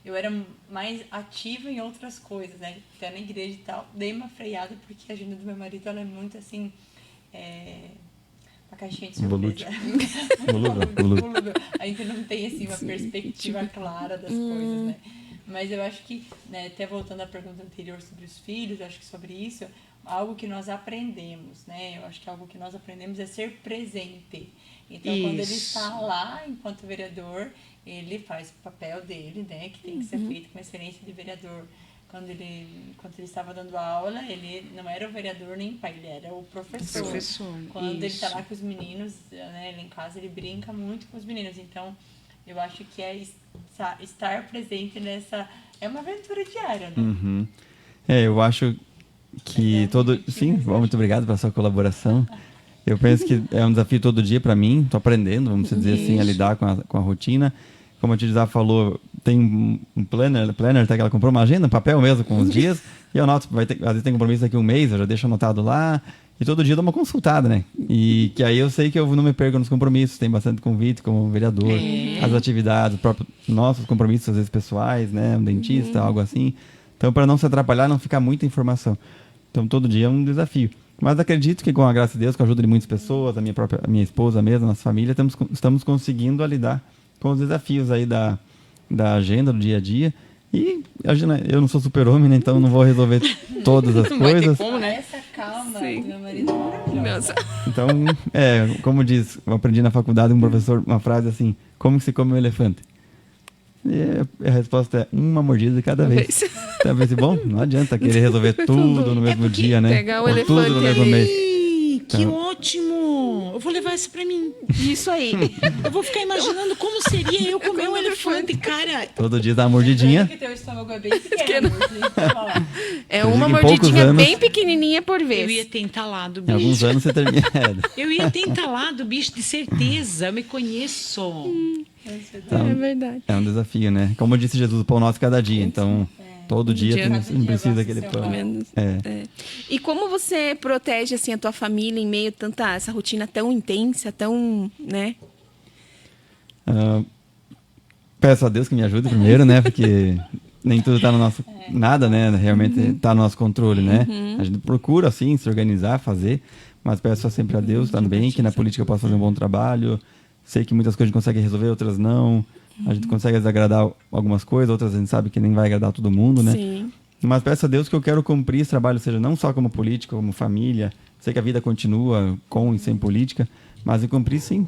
eu era mais ativa em outras coisas, né? Até na igreja e tal. Dei uma freada porque a agenda do meu marido, ela é muito assim... uma caixinha de surpresa. Volúvel. A gente não tem assim uma perspectiva clara das coisas, né? Mas eu acho que, né, até voltando à pergunta anterior sobre os filhos, eu acho que sobre isso, algo que nós aprendemos, né? Eu acho que algo que nós aprendemos é ser presente. Então, quando ele Isso. está lá enquanto vereador, ele faz o papel dele, né? Que tem que ser feito com excelência de vereador. Enquanto ele estava dando aula, ele não era o vereador nem pai, ele era o professor. Quando ele está lá com os meninos, né, ele em casa, ele brinca muito com os meninos. Então, eu acho que é estar presente nessa... É uma aventura diária, né? Eu acho que Sim, muito obrigado pela sua colaboração. Eu penso que é um desafio todo dia para mim. Estou aprendendo, vamos dizer assim, a lidar com a rotina. Como a Tizá falou, tem um planner até que ela comprou uma agenda, um papel mesmo, com os dias. E eu anoto, às vezes tem compromisso daqui um mês, eu já deixo anotado lá. E todo dia eu dou uma consultada, né? E que aí eu sei que eu não me perco nos compromissos. Tem bastante convite como vereador, as atividades, nossos compromissos, às vezes pessoais, né? Um dentista, algo assim. Então, para não se atrapalhar, não ficar muita informação. Então, todo dia é um desafio. Mas acredito que, com a graça de Deus, com a ajuda de muitas pessoas, a minha esposa mesmo, a nossa família, estamos conseguindo lidar com os desafios aí da agenda, do dia a dia. E eu não sou super-homem, né? Então não vou resolver todas as coisas. Essa calma do meu marido é maravilhosa. Então, como diz, eu aprendi na faculdade um professor, uma frase assim: como se come um elefante? E a resposta é uma mordida de cada vez. Então, eu pensei, bom, não adianta querer resolver tudo no mesmo dia, né? Pegar o Ou tudo elefante no mesmo ali. mês. Que ótimo! Eu vou levar isso pra mim. Isso aí. Eu vou ficar imaginando como seria eu comer um elefante, cara. Todo dia dá uma mordidinha. Que teu estômago é bem pequeno. É Por isso uma que em poucos mordidinha anos- bem pequenininha por Eu vez. ia ter entalado o Em alguns bicho. anos você termina. Eu ia ter entalado o bicho, de certeza. Eu me conheço. Então, É verdade. é um desafio, né? Como disse Jesus, o pão nosso cada dia. Então, todo dia dia. não precisa daquele Cada dia pão. Menos. É. E como você protege assim a tua família em meio a tanta essa rotina tão intensa, tão, né? Peço a Deus que me ajude primeiro, né? Porque nem tudo tá no nosso... Nada, né? Realmente tá no nosso controle, né? A gente procura, assim, se organizar, fazer. Mas peço sempre a Deus também que na política eu possa fazer um bom trabalho. Sei que muitas coisas a gente consegue resolver, outras não. A gente consegue desagradar algumas coisas, outras a gente sabe que nem vai agradar todo mundo, né? Sim. Mas peço a Deus que eu quero cumprir esse trabalho, seja não só como político, como família. Sei que a vida continua com e sem política, mas em cumprir, sim.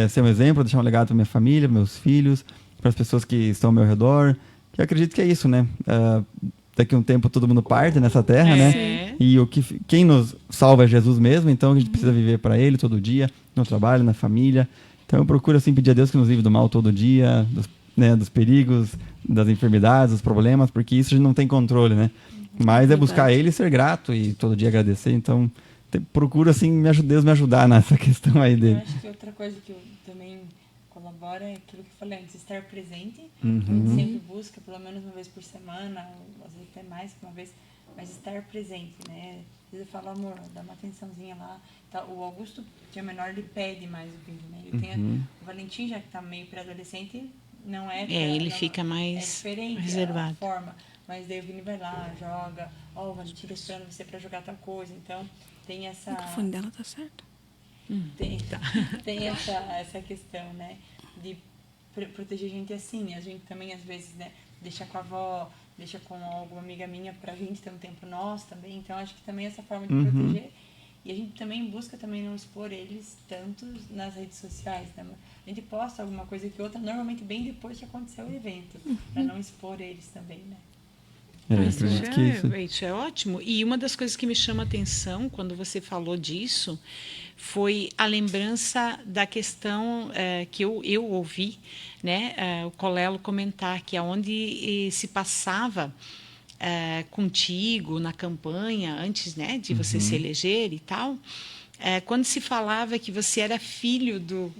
Ser um exemplo, deixar um legado para minha família, para meus filhos, para as pessoas que estão ao meu redor. Que eu acredito que é isso, né? Daqui a um tempo todo mundo parte nessa terra, né? E quem nos salva é Jesus mesmo, então a gente precisa viver para Ele todo dia, no trabalho, na família. Então eu procuro assim pedir a Deus que nos livre do mal todo dia, dos perigos, das enfermidades, dos problemas, porque isso a gente não tem controle, né? Mas é buscar Ele e ser grato e todo dia agradecer. Então procuro assim Deus me ajudar nessa questão aí Eu dele. acho que outra coisa que eu também colaboro é aquilo que eu falei antes, estar presente. A gente sempre busca pelo menos uma vez por semana, ou às vezes até mais que uma vez, mas estar presente, né? Às vezes eu falo, amor, dá uma atençãozinha lá. Tá, o Augusto, que é menor, ele pede mais o vídeo, né? Ele tem o Valentim, já que tá meio pré-adolescente, não é... Ele não- fica mais é diferente reservado. a forma. Mas daí o Vini vai lá, joga. Ó, o Valentim tá esperando você pra jogar tal coisa. Então, tem essa... O microfone dela tá certo. Tem essa questão, né? De proteger a gente assim. A gente também, às vezes, né? Deixa com a avó, deixa com alguma amiga minha pra gente ter um tempo nosso também. Então, acho que também essa forma de proteger. E a gente também busca também não expor eles tanto nas redes sociais, né? A gente posta alguma coisa que outra, normalmente bem depois que aconteceu o evento. Pra não expor eles também, né? Acredito que Isso é ótimo. E uma das coisas que me chama a atenção quando você falou disso foi a lembrança da questão que eu ouvi, né, o Colelo comentar que aonde se passava contigo na campanha antes, né, de você se eleger e tal, quando se falava que você era filho do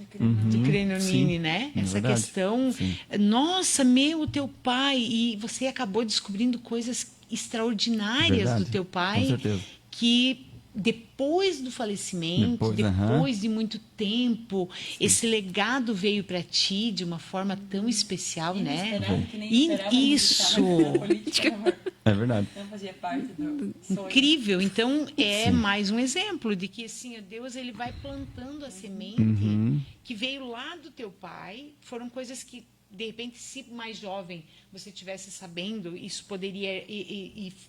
Crenonini, Sim, né? é Essa verdade. questão, Sim. nossa, o teu pai, e você acabou descobrindo coisas extraordinárias Verdade, do teu com pai, certeza. que depois do falecimento, depois de muito tempo, esse legado veio para ti de uma forma tão especial, né? Inesperado, que nem esperava que Isso. estava na política, amor. É verdade. Não fazia parte do sonho. Incrível. Então, mais um exemplo de que assim, Deus ele vai plantando a semente que veio lá do teu pai. Foram coisas que de repente, se mais jovem você tivesse sabendo, isso poderia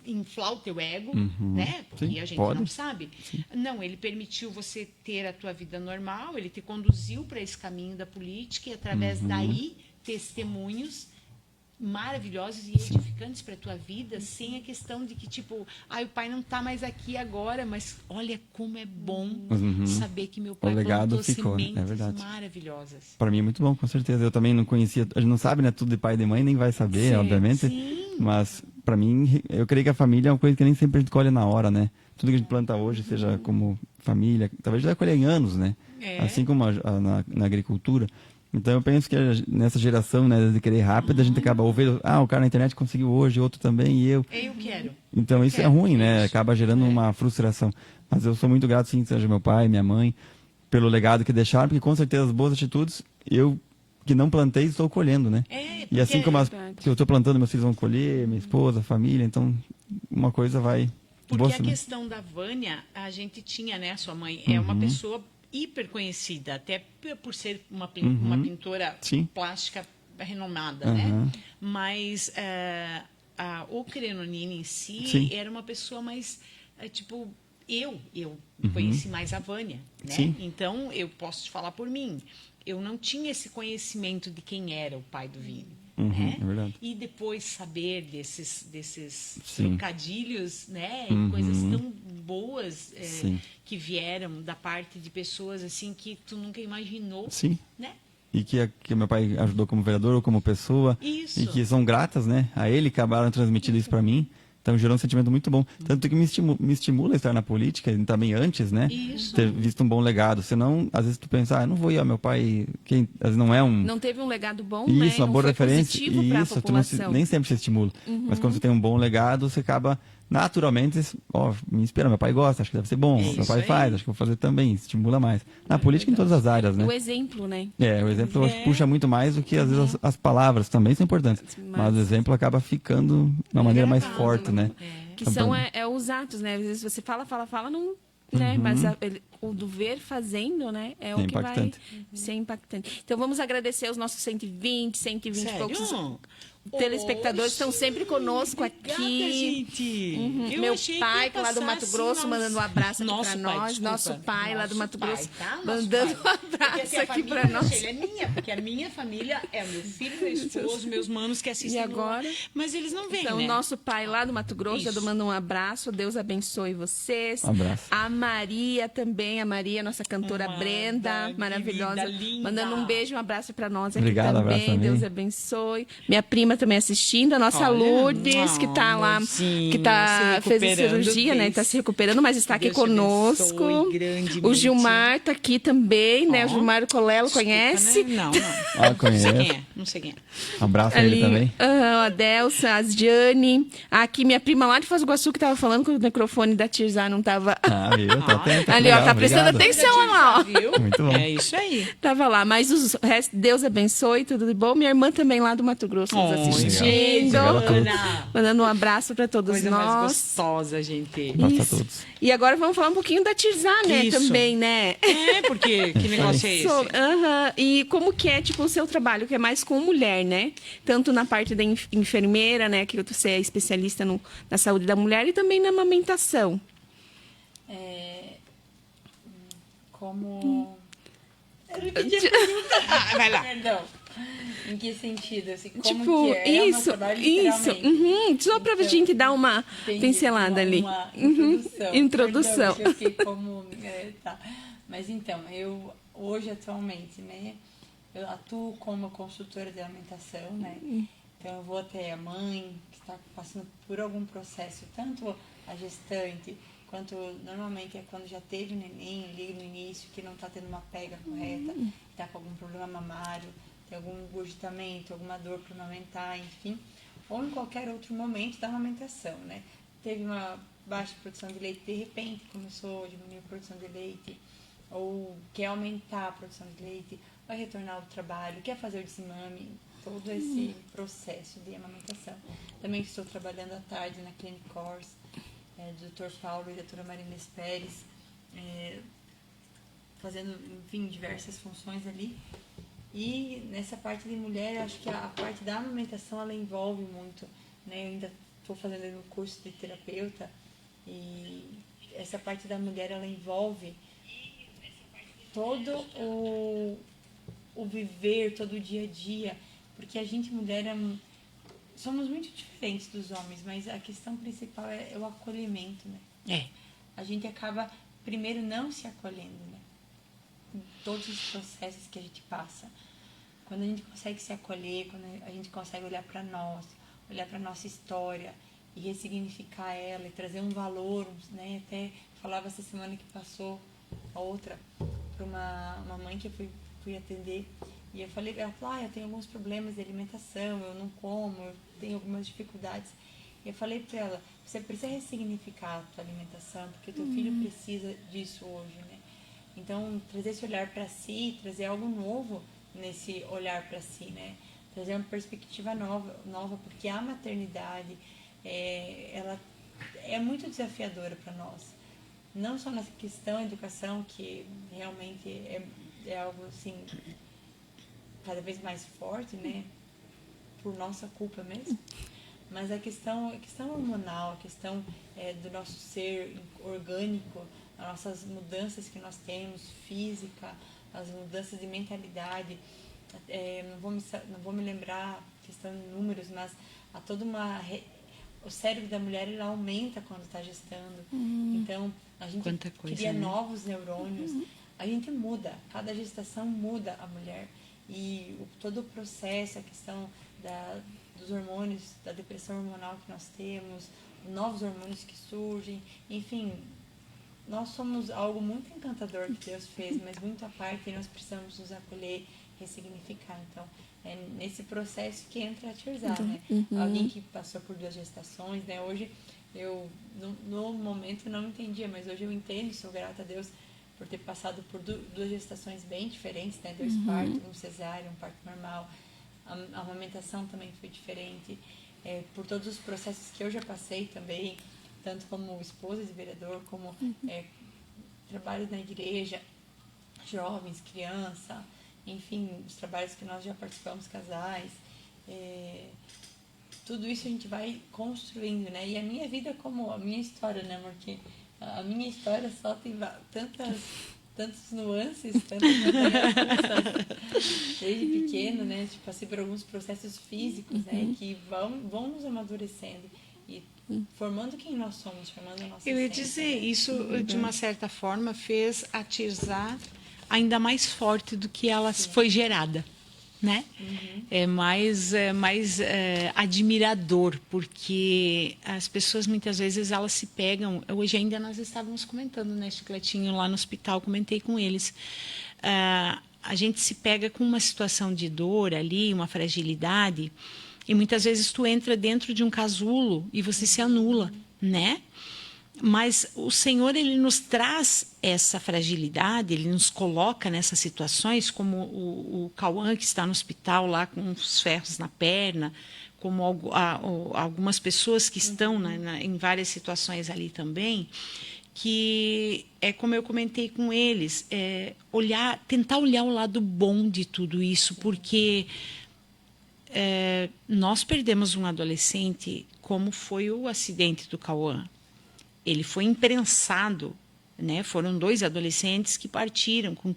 inflar o teu ego, né? Porque Sim, a gente pode. não sabe. Não, ele permitiu você ter a tua vida normal, ele te conduziu para esse caminho da política e, através daí, testemunhos maravilhosos e edificantes para a tua vida, sem a questão de que, tipo, o pai não está mais aqui agora, mas olha como é bom saber que meu pai legado plantou ficou, né? É sementes verdade. maravilhosas. Para mim é muito bom, com certeza. Eu também não conhecia, a gente não sabe, né, tudo de pai e de mãe, nem vai saber, Sim, obviamente. sim. Mas para mim, eu creio que a família é uma coisa que nem sempre a gente colhe na hora, né? Tudo que a gente planta hoje, seja como família, talvez já vai colher em anos, né? É. Assim como na agricultura. Então eu penso que nessa geração, né, de querer rápido, a gente acaba ouvindo, o cara na internet conseguiu hoje, outro também, e eu. Eu quero. Então isso é quero ruim, né? isso. Acaba gerando uma frustração. Mas eu sou muito grato, sim, seja meu pai, minha mãe, pelo legado que deixaram, porque com certeza as boas atitudes, eu que não plantei, estou colhendo, né? E assim como as verdade. que eu estou plantando, meus filhos vão colher, minha esposa, a família, então uma coisa vai... Porque boa a semente. questão da Vânia, a gente tinha, né, sua mãe, é uma pessoa hiper conhecida, até por ser uma pintora Sim. plástica renomada, né? Mas o Crenonini em si Sim. era uma pessoa mais, tipo, eu conheci mais a Vânia, né? Sim. Então, eu posso te falar por mim. Eu não tinha esse conhecimento de quem era o pai do Vini. Né? É verdade. E depois saber desses Sim. trocadilhos, né? E coisas tão boas Sim. que vieram da parte de pessoas assim que tu nunca imaginou, Sim. né? E que meu pai ajudou como vereador ou como pessoa. Isso. E que são gratas, né? A ele acabaram transmitindo isso para mim. Então gerou um sentimento muito bom. Tanto que me estimula a estar na política, e também antes, né? Isso. Ter visto um bom legado. Senão, às vezes tu pensa, eu não vou ir ao meu pai, quem às vezes não é um... Não teve um legado bom, Isso, né? uma Não boa foi referência. positivo para a Isso, tu não população. nem sempre se estimula. Mas quando você tem um bom legado, você acaba naturalmente, me inspira, meu pai gosta, acho que deve ser bom. Isso Meu pai aí. faz, acho que vou fazer também, estimula mais. Na política, em todas as áreas, né? O exemplo, né? O exemplo eu acho que puxa muito mais do que às vezes as palavras também são importantes. Mas o exemplo acaba ficando de uma maneira mais forte, né? Que são os atos, né? Às vezes você fala, não... Né? Mas o do ver fazendo, né? É o que impactante. vai ser impactante. Então vamos agradecer os nossos 120 e Sério? poucos telespectadores estão sempre conosco Obrigada, aqui. gente. Eu Meu achei pai, que ia lá do passar Mato assim, Grosso, mandando um abraço aqui nosso para pai, nós. desculpa. Nosso pai, lá do Nosso Mato pai, Grosso, tá? Nosso mandando pai. um Porque, abraço assim, a aqui família para nós. Sheila é minha, porque a minha família é o meu filho, meu esposo, meus manos que assistem. E agora? Mas eles não vêm, Então, né? nosso pai lá do Mato Grosso, Isso. eu mando um abraço. Deus abençoe vocês. Um abraço. A Maria também, nossa cantora Uma Brenda, maravilhosa. querida, linda. Mandando um beijo, um abraço para nós aqui Obrigado, também. abraço também. Deus abençoe. Minha prima também assistindo, a nossa Olha, Lourdes, que tá lá, amorzinho, que tá, se fez a recuperando, cirurgia, né? Tá se recuperando, mas está aqui Deus te conosco. abençoe grandemente. O Gilmar tá aqui também, né? O Gilmar Colelo conhece. Né? Não. Ah, Não sei quem conheço. é, não sei quem é. Um abraço a ele também. A Delsa, a Diane. Aqui, minha prima lá de Foz do Iguaçu, que tava falando que o microfone da Tirzá não tava... Viu? Tá atento. Ali, legal, ó, tá prestando obrigado. atenção, olha lá, ó. Viu? Muito bom. É isso aí. Tava lá, mas os restos, Deus abençoe, tudo de bom. Minha irmã também lá do Mato Grosso nos assistindo. Ana. Mandando um abraço para todos Coisa mais nós. gostosa, gente. Abraço a Isso. todos. E agora vamos falar um pouquinho da Tirzá, né? Isso. Também, né? É, porque que negócio é esse? E como que é, tipo, o seu trabalho, que é mais com mulher, né? Tanto na parte da enfermeira, né? Que você é especialista na saúde da mulher e também na amamentação. Como... Vai lá. Perdão. Em que sentido? Assim, como Tipo, que é? isso, o meu trabalho, isso. literalmente. Só pra Então, gente dar uma Entendi. pincelada ali. Uma introdução. Introdução. Perdão, que eu fiquei como... tá. Mas então, eu hoje atualmente, né? Eu atuo como consultora de alimentação, né? Então eu vou até a mãe que está passando por algum processo, tanto a gestante, quanto normalmente é quando já teve o neném ali no início, que não está tendo uma pega correta, está com algum problema mamário, tem algum engurgitamento, alguma dor para amamentar, enfim, ou em qualquer outro momento da amamentação, né? Teve uma baixa produção de leite, de repente começou a diminuir a produção de leite, ou quer aumentar a produção de leite, vai retornar ao trabalho, quer fazer o desmame, todo esse processo de amamentação. Também estou trabalhando à tarde na Clinic Course, do Dr. Paulo e da doutora Marina Pérez, fazendo, enfim, diversas funções ali. E nessa parte de mulher, eu acho que a parte da amamentação, ela envolve muito, né? Eu ainda estou fazendo um curso de terapeuta e essa parte da mulher, ela envolve todo o viver, todo o dia a dia, porque a gente, mulher, somos muito diferentes dos homens, mas a questão principal é o acolhimento, né? A gente acaba, primeiro, não se acolhendo, né? Em todos os processos que a gente passa. Quando a gente consegue se acolher, quando a gente consegue olhar para nós, olhar para nossa história e ressignificar ela e trazer um valor, né? Até falava essa semana que passou a outra para uma mãe que eu fui atender e eu falei, ela falou, eu tenho alguns problemas de alimentação, eu não como, eu tenho algumas dificuldades. E eu falei para ela, você precisa ressignificar a tua alimentação, porque o teu filho precisa disso hoje, né? Então, trazer esse olhar para si, trazer algo novo nesse olhar para si, né? Trazer uma perspectiva nova, porque a maternidade, ela é muito desafiadora para nós. Não só na questão da educação, que realmente é algo assim, cada vez mais forte, né? Por nossa culpa mesmo. Mas a questão hormonal, a questão do nosso ser orgânico, as nossas mudanças que nós temos, física, as mudanças de mentalidade, não vou me lembrar a questão de números, mas há toda o cérebro da mulher, ele aumenta quando está gestando. Então, a gente cria novos neurônios, a gente muda, cada gestação muda a mulher. E todo o processo, a questão dos hormônios, da depressão hormonal que nós temos, novos hormônios que surgem, enfim, nós somos algo muito encantador que Deus fez, mas muito à parte, e nós precisamos nos acolher, ressignificar. Então, é nesse processo que entra a Tirzá, né? Alguém que passou por 2 gestações, né? Hoje, eu, no momento, não entendia, mas hoje eu entendo, sou grata a Deus por ter passado por 2 gestações bem diferentes, né? 2 partos, um cesárea, um parto normal. A amamentação também foi diferente. Por todos os processos que eu já passei também, tanto como esposa de vereador, como trabalho na igreja, jovens, criança, enfim, os trabalhos que nós já participamos, casais, tudo isso a gente vai construindo, né? E a minha vida como a minha história, né? Porque a minha história só tem tantas nuances, tantas desde pequeno, né? Tipo, passei por alguns processos físicos, né? Que vão nos amadurecendo e formando quem nós somos, formando a nossa Eu ia essência, dizer, né? isso de uma certa forma fez a Tirzá ainda mais forte do que ela foi gerada, né? É mais admirador, porque as pessoas muitas vezes elas se pegam. Hoje ainda nós estávamos comentando, né, Chicletinho, lá no hospital, comentei com eles. A gente se pega com uma situação de dor ali, uma fragilidade, e muitas vezes tu entra dentro de um casulo e você se anula, né? Mas o Senhor, ele nos traz essa fragilidade, ele nos coloca nessas situações, como o Cauã, que está no hospital lá com os ferros na perna, como algumas pessoas que estão em várias situações ali também, que é como eu comentei com eles, tentar olhar o lado bom de tudo isso, porque nós perdemos um adolescente, como foi o acidente do Cauã. Ele foi imprensado, né? Foram 2 adolescentes que partiram com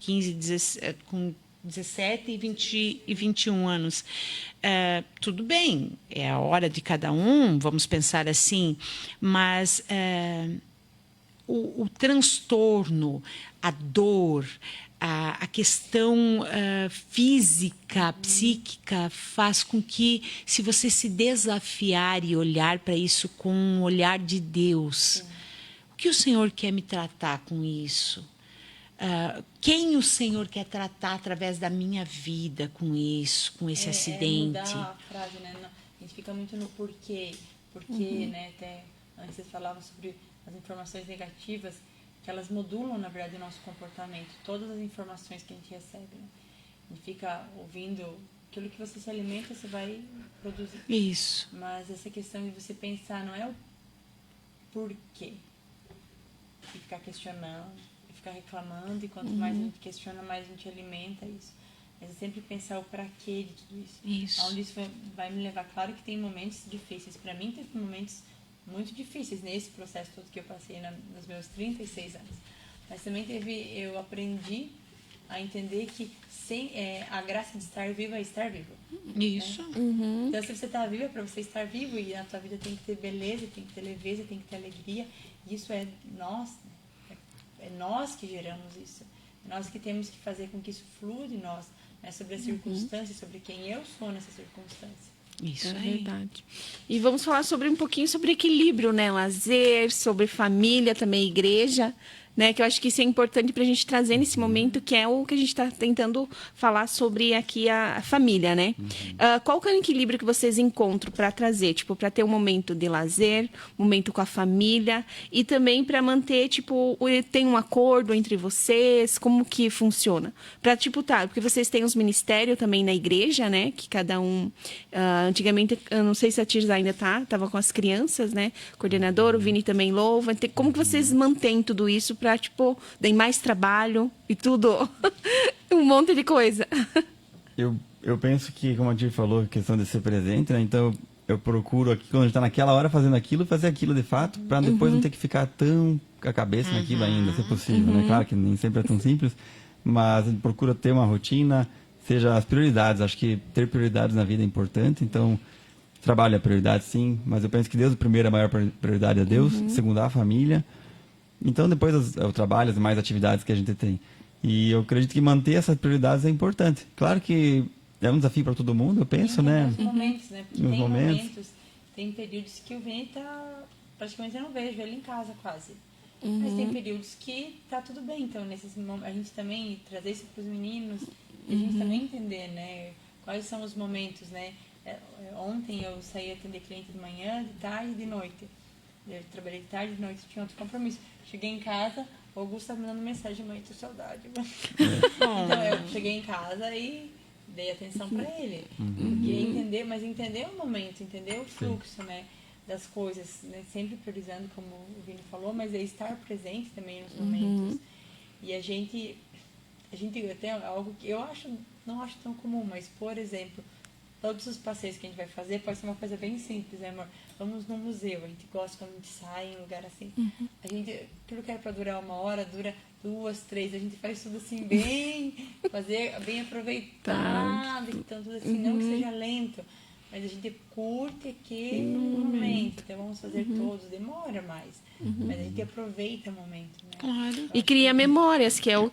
17 e 21 anos. Tudo bem, é a hora de cada um, vamos pensar assim, mas o transtorno, a dor, a questão física, psíquica, faz com que, se você se desafiar e olhar para isso com um olhar de Deus, o que o Senhor quer me tratar com isso? Quem o Senhor quer tratar através da minha vida com isso, com esse acidente? Mudar a frase, né? A gente fica muito no porquê, né? Até antes vocês falavam sobre as informações negativas, que elas modulam, na verdade, o nosso comportamento. Todas as informações que a gente recebe, né? A gente fica ouvindo aquilo que você se alimenta, você vai produzir. Isso. Mas essa questão de você pensar, não é o porquê. E ficar questionando, e ficar reclamando, e quanto mais a gente questiona, mais a gente alimenta isso. mas é sempre pensar o para quê de tudo isso. Isso. Aonde isso vai me levar. Claro que tem momentos difíceis. Para mim, teve momentos muito difíceis nesse processo todo que eu passei nos meus 36 anos. Mas também eu aprendi a entender que a graça de estar vivo é estar vivo. Isso. Né? Então, se você está vivo, é para você estar vivo, e a tua vida tem que ter beleza, tem que ter leveza, tem que ter alegria. E isso é nós, é nós que geramos isso. É nós que temos que fazer com que isso flua de nós, né? Sobre as circunstâncias, sobre quem eu sou nessa circunstância. Isso É aí. verdade. E vamos falar um pouquinho sobre equilíbrio, né? Lazer, sobre família, também igreja, né? Que eu acho que isso é importante para a gente trazer nesse momento, que é o que a gente está tentando falar sobre aqui a família, né? Qual que é o equilíbrio que vocês encontram para trazer, tipo, para ter um momento de lazer, um momento com a família e também para manter, tipo, tem um acordo entre vocês, como que funciona? Para, tipo, porque vocês têm os ministérios também na igreja, né? Que cada um, antigamente, eu não sei se a Tirza ainda tava com as crianças, né? Coordenador, o Vini também louva. Como que vocês mantêm tudo isso para, tipo, tem mais trabalho e tudo, um monte de coisa. Eu penso que, como a Tir falou, a questão de ser presente, né? Então eu procuro aqui, quando a gente está naquela hora fazendo aquilo, fazer aquilo de fato, para depois não ter que ficar tão com a cabeça naquilo ainda, se possível, né? Claro que nem sempre é tão simples, mas a gente procura ter uma rotina, seja as prioridades. Acho que ter prioridades na vida é importante, então trabalho é prioridade, sim, mas eu penso que Deus, primeiro, a maior prioridade é Deus, segundo a família. Então, depois o trabalho, as mais atividades que a gente tem. E eu acredito que manter essas prioridades é importante. Claro que é um desafio para todo mundo, eu penso, né? Nos momentos, né? Porque Nos tem momentos. tem períodos que o Vini tá... Praticamente eu não vejo ele em casa, quase. Mas tem períodos que tá tudo bem. Então, nesses momentos, a gente também trazer isso para os meninos, e a gente também entender, né? Quais são os momentos, né? Ontem eu saí atender cliente de manhã, de tarde e de noite. Eu trabalhei de tarde, de noite, tinha outro compromisso. Cheguei em casa, o Augusto estava me mandando mensagem: mãe, tô saudade. Então eu cheguei em casa e dei atenção para ele. Porque entender o momento, entender o fluxo, né, das coisas, né, sempre priorizando, como o Vini falou, mas é estar presente também nos momentos. E a gente até algo que eu não acho tão comum, mas, por exemplo, todos os passeios que a gente vai fazer pode ser uma coisa bem simples, né, amor? Vamos no museu, a gente gosta quando a gente sai em um lugar assim. Aquilo que era para durar 1 hora, dura 2, 3. A gente faz tudo assim, bem aproveitado, então tudo assim, não que seja lento, mas a gente curte aquele momento. Então vamos fazer todos, demora mais, mas a gente aproveita o momento, né? Claro. E cria memórias, que é o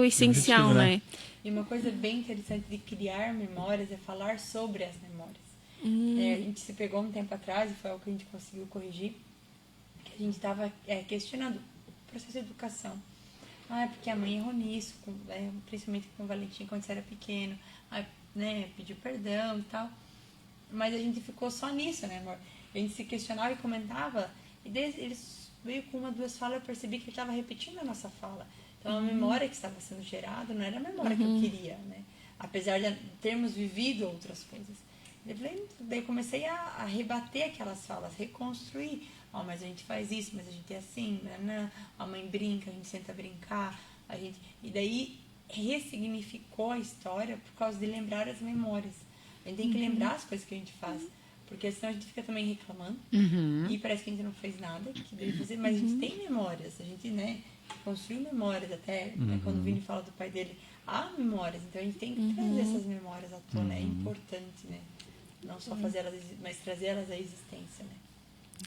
essencial, objetivo, né? né? E uma coisa bem interessante de criar memórias é falar sobre as memórias. A gente se pegou um tempo atrás, e foi algo que a gente conseguiu corrigir, que a gente estava questionando o processo de educação. Porque a mãe errou nisso, principalmente com o Valentim quando você era pequeno, né, pediu perdão e tal. Mas a gente ficou só nisso, né, amor? A gente se questionava e comentava, e daí eles veio com 1, 2 falas, eu percebi que ele estava repetindo a nossa fala. Então a memória que estava sendo gerada não era a memória que eu queria, né? Apesar de termos vivido outras coisas. Daí comecei a rebater aquelas falas, reconstruir. Mas a gente faz isso, mas a gente é assim, né? A mãe brinca, a gente senta a brincar, e daí ressignificou a história por causa de lembrar as memórias. A gente tem que lembrar as coisas que a gente faz, porque senão a gente fica também reclamando e parece que a gente não fez nada que deve fazer, mas a gente tem memórias, a gente, né, construiu memórias até, né, quando o Vini fala do pai dele, há memórias, então a gente tem que trazer essas memórias à tona, é importante, né? Não só fazer elas, mas trazer elas à existência, né?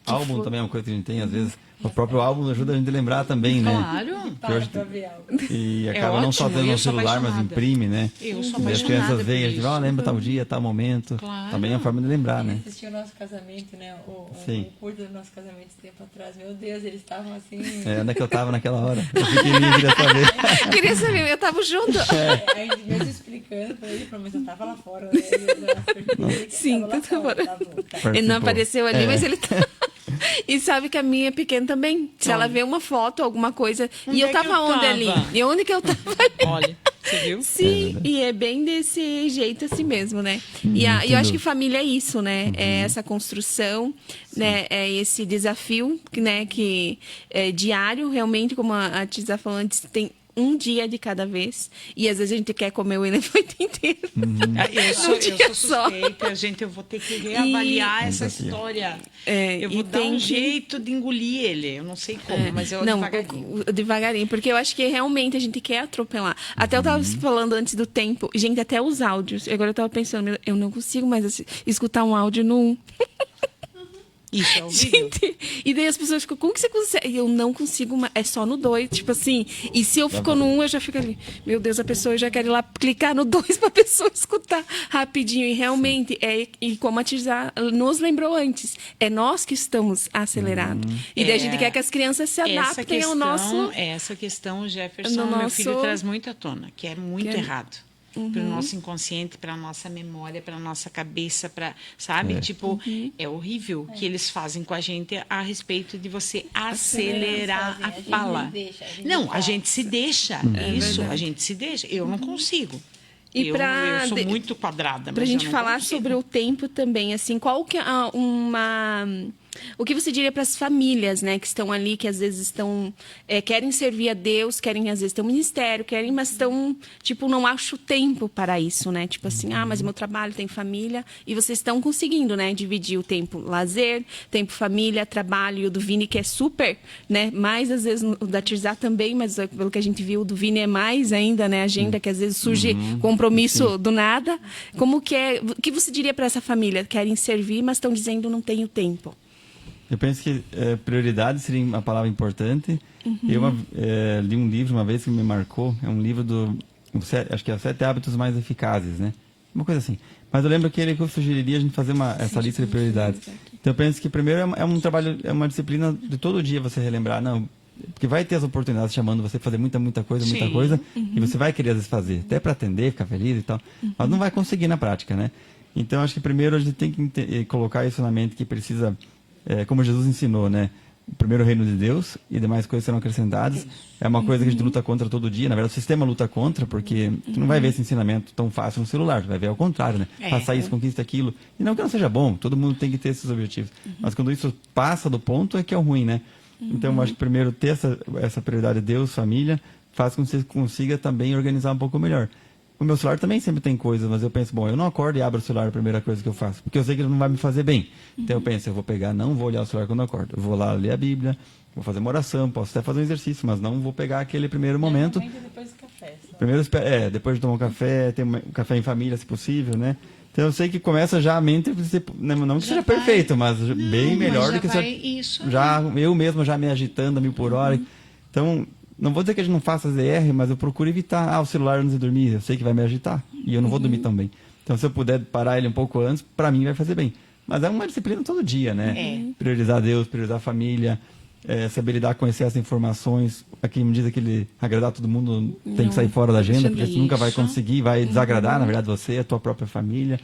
Álbum também é uma coisa que a gente tem, às vezes. O próprio álbum ajuda a gente a lembrar também, né? Claro. Para ver algo. E acaba não só ótimo, tendo eu no sou celular, mas apaixonada. imprime, né? Eu sou E as apaixonada crianças por veem, a gente isso. lembra tal dia, tal momento. Claro. Também é uma forma de lembrar, né? Assistiu o nosso casamento, né? O Sim. curto do nosso casamento esse tempo atrás. Meu Deus, eles estavam assim. Onde é que eu tava naquela hora? Eu pequenininho, queria saber. Queria saber, eu tava junto. Aí a gente mesmo explicando pra ele, mas eu tava lá fora, né? Sim, tava lá tu tava fora. lá. Tá bom, tá. Ele Participou. não apareceu ali, mas ele tá. E sabe que a minha pequena também. Se ela vê uma foto, alguma coisa. Onde e eu é que tava eu onde tava? ali? E onde que eu tava? Olha, você viu? Sim, e é bem desse jeito assim mesmo, né? E eu acho que família é isso, né? É essa construção, né? É esse desafio, né? Que é diário, realmente, como a Tisa falou antes, um dia de cada vez. E às vezes a gente quer comer o elefante inteiro. Eu sou suspeita, gente, eu vou ter que reavaliar essa história. Eu vou dar um jeito de engolir ele. Eu não sei como, mas eu devagarinho. Devagarinho, porque eu acho que realmente a gente quer atropelar. Até eu estava falando antes do tempo, gente, até os áudios. Agora eu estava pensando, eu não consigo mais escutar um áudio no... Isso é horrível. Gente, e daí as pessoas ficam, como que você consegue? Eu não consigo, é só no 2, tipo assim. E se eu fico no 1, eu já fico ali. Meu Deus, a pessoa já quer ir lá clicar no 2 para a pessoa escutar rapidinho. E realmente, e como a Tirza nos lembrou antes, é nós que estamos acelerados. E daí a gente quer que as crianças se adaptem ao nosso... Essa questão, Jefferson, meu filho traz muito à tona, que é muito errado. Para o nosso inconsciente, para a nossa memória, para a nossa cabeça, sabe? Tipo, é horrível o que eles fazem com a gente a respeito de você acelerar a fala. A gente se deixa. Isso, a gente se deixa. Eu não consigo. E eu sou muito quadrada. Para a gente falar sobre o tempo também, assim, qual que é o que você diria para as famílias, né, que estão ali, que às vezes estão querem servir a Deus, querem às vezes ter um ministério, mas estão tipo não acho tempo para isso, né? Tipo assim, mas meu trabalho tem família e vocês estão conseguindo, né, dividir o tempo lazer, tempo família, trabalho, e o do Vini que é super, né? Mais às vezes o da Tirza também, mas pelo que a gente viu, o do Vini é mais ainda, né? Agenda que às vezes surge compromisso do nada. Como que é? O que você diria para essa família? Querem servir, mas estão dizendo não tenho tempo. Eu penso que prioridade seria uma palavra importante. Eu li um livro uma vez que me marcou. É um livro acho que é 7 Hábitos Mais Eficazes, né? Uma coisa assim. Mas eu lembro que eu sugeriria a gente fazer essa lista de prioridades. Então eu penso que primeiro é um trabalho, é uma disciplina de todo dia você relembrar. Não, porque vai ter as oportunidades chamando você para fazer muita coisa. E você vai querer às vezes fazer, até para atender, ficar feliz e tal. Mas não vai conseguir na prática, né? Então acho que primeiro a gente tem que colocar isso na mente que precisa... como Jesus ensinou, né? Primeiro o reino de Deus e demais coisas serão acrescentadas. É uma coisa que a gente luta contra todo dia. Na verdade, o sistema luta contra, porque tu não vai ver esse ensinamento tão fácil no celular. Tu vai ver ao contrário, né? Faça isso, conquista aquilo. E não que não seja bom, todo mundo tem que ter esses objetivos. Mas quando isso passa do ponto, é que é o ruim, né? Então, eu acho que primeiro ter essa prioridade de Deus, família, faz com que você consiga também organizar um pouco melhor. O meu celular também sempre tem coisas, mas eu penso, eu não acordo e abro o celular a primeira coisa que eu faço, porque eu sei que ele não vai me fazer bem. Então eu penso, eu vou pegar, não vou olhar o celular quando eu acordo. Eu vou lá ler a Bíblia, vou fazer uma oração, posso até fazer um exercício, mas não vou pegar aquele primeiro momento. Depois do café. Depois de tomar um café, ter um café em família, se possível, né? Então eu sei que começa já a mente, não que seja perfeito, mas bem melhor do que eu mesmo já me agitando a 1000 por hora. Então... Não vou dizer que a gente não faça ZR, mas eu procuro evitar o celular antes de dormir. Eu sei que vai me agitar e eu não vou dormir tão bem. Então, se eu puder parar ele um pouco antes, para mim vai fazer bem. Mas é uma disciplina todo dia, né? Priorizar Deus, priorizar a família, saber lidar com essas informações. Aqui me diz que ele agradar todo mundo tem que sair fora da agenda, porque você nunca vai conseguir, vai desagradar, na verdade, você, a tua própria família.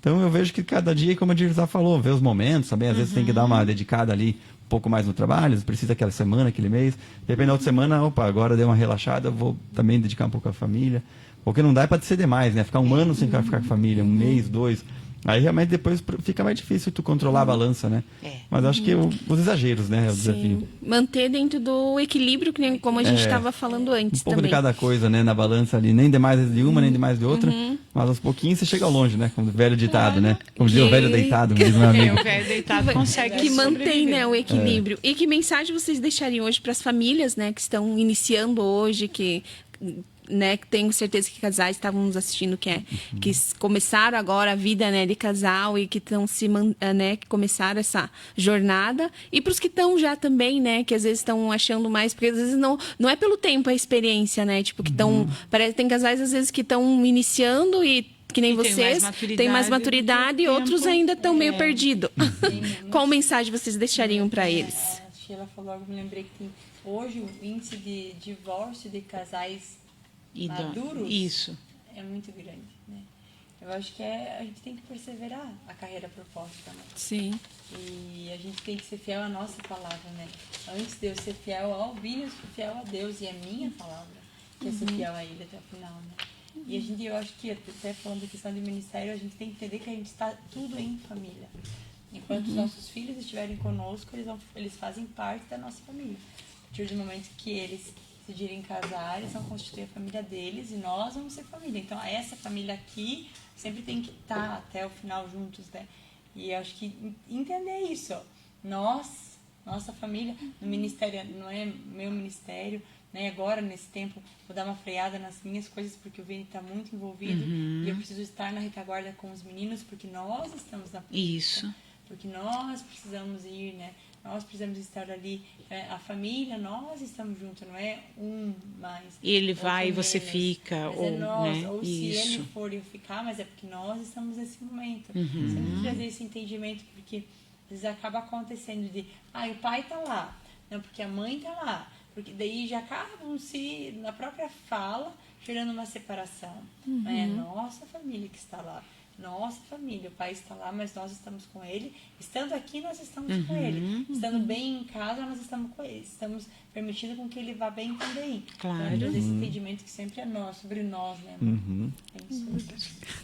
Então, eu vejo que cada dia, como a Dirza falou, ver os momentos também. Às vezes tem que dar uma dedicada ali um pouco mais no trabalho, precisa aquela semana, aquele mês. De repente, na outra semana, agora deu uma relaxada, vou também dedicar um pouco à família. Porque não dá para ser demais, né? Ficar um ano sem ficar com a família, um mês, 2. Aí realmente depois fica mais difícil tu controlar a balança, né? Mas acho que os exageros, né? É o desafio. Manter dentro do equilíbrio, como a gente estava falando antes um pouco também. De cada coisa, né? Na balança ali, nem demais de uma, nem demais de outra. Mas aos pouquinhos você chega longe, né? Como o velho ditado, né? Como dizia o velho deitado, me diz meu amigo. O velho deitado consegue que mantém, né, o equilíbrio. E que mensagem vocês deixariam hoje para as famílias, né? Que estão iniciando hoje, que tenho certeza que casais estavam nos assistindo que começaram agora a vida, né, de casal e que estão que começaram essa jornada, e para os que estão já também, né, que às vezes estão achando mais, porque às vezes não é pelo tempo, é a experiência, né, tipo que estão, parece tem casais às vezes que estão iniciando e que nem vocês, tem mais maturidade e outros ainda estão meio perdidos. Qual mensagem vocês deixariam para eles? A Sheila falou, eu me lembrei que hoje o índice de divórcio de casais maduros é muito grande, né? Eu acho que a gente tem que perseverar a carreira proposta, né? Sim. E a gente tem que ser fiel à nossa palavra, né? Antes de eu ser fiel ao Vini, eu sou fiel a Deus e a minha palavra, que é ser fiel a Ele até o final, né? E eu acho que até falando da questão de ministério, a gente tem que entender que a gente está tudo em família. Enquanto os nossos filhos estiverem conosco, eles fazem parte da nossa família. A partir do momento que eles decidirem casar, eles vão constituir a família deles e nós vamos ser família. Então, essa família aqui sempre tem que estar até o final juntos, né? E eu acho que entender isso, ó. Nossa família, no ministério, não é meu ministério, né? Agora, nesse tempo, vou dar uma freada nas minhas coisas, porque o Vini está muito envolvido e eu preciso estar na retaguarda com os meninos, porque nós estamos na política. Isso. Porque nós precisamos ir, né? Nós precisamos estar ali. A família, nós estamos juntos, não é um mais. Ele vai e você menos. fica. Mas Ou, é nós. né? Ou se Isso. ele for eu ficar, mas é porque nós estamos nesse momento. Sempre trazer esse entendimento, porque às vezes acaba acontecendo de, o pai tá lá, não, porque a mãe tá lá. Porque daí já acabam se, na própria fala, gerando uma separação. É a nossa família que está lá. Nossa família, o pai está lá, mas nós estamos com ele. Estando aqui, nós estamos com ele. Estando bem em casa, nós estamos com ele. Estamos permitindo com que ele vá bem também. Claro. Então, esse entendimento que sempre é nós, sobre nós, né? É isso.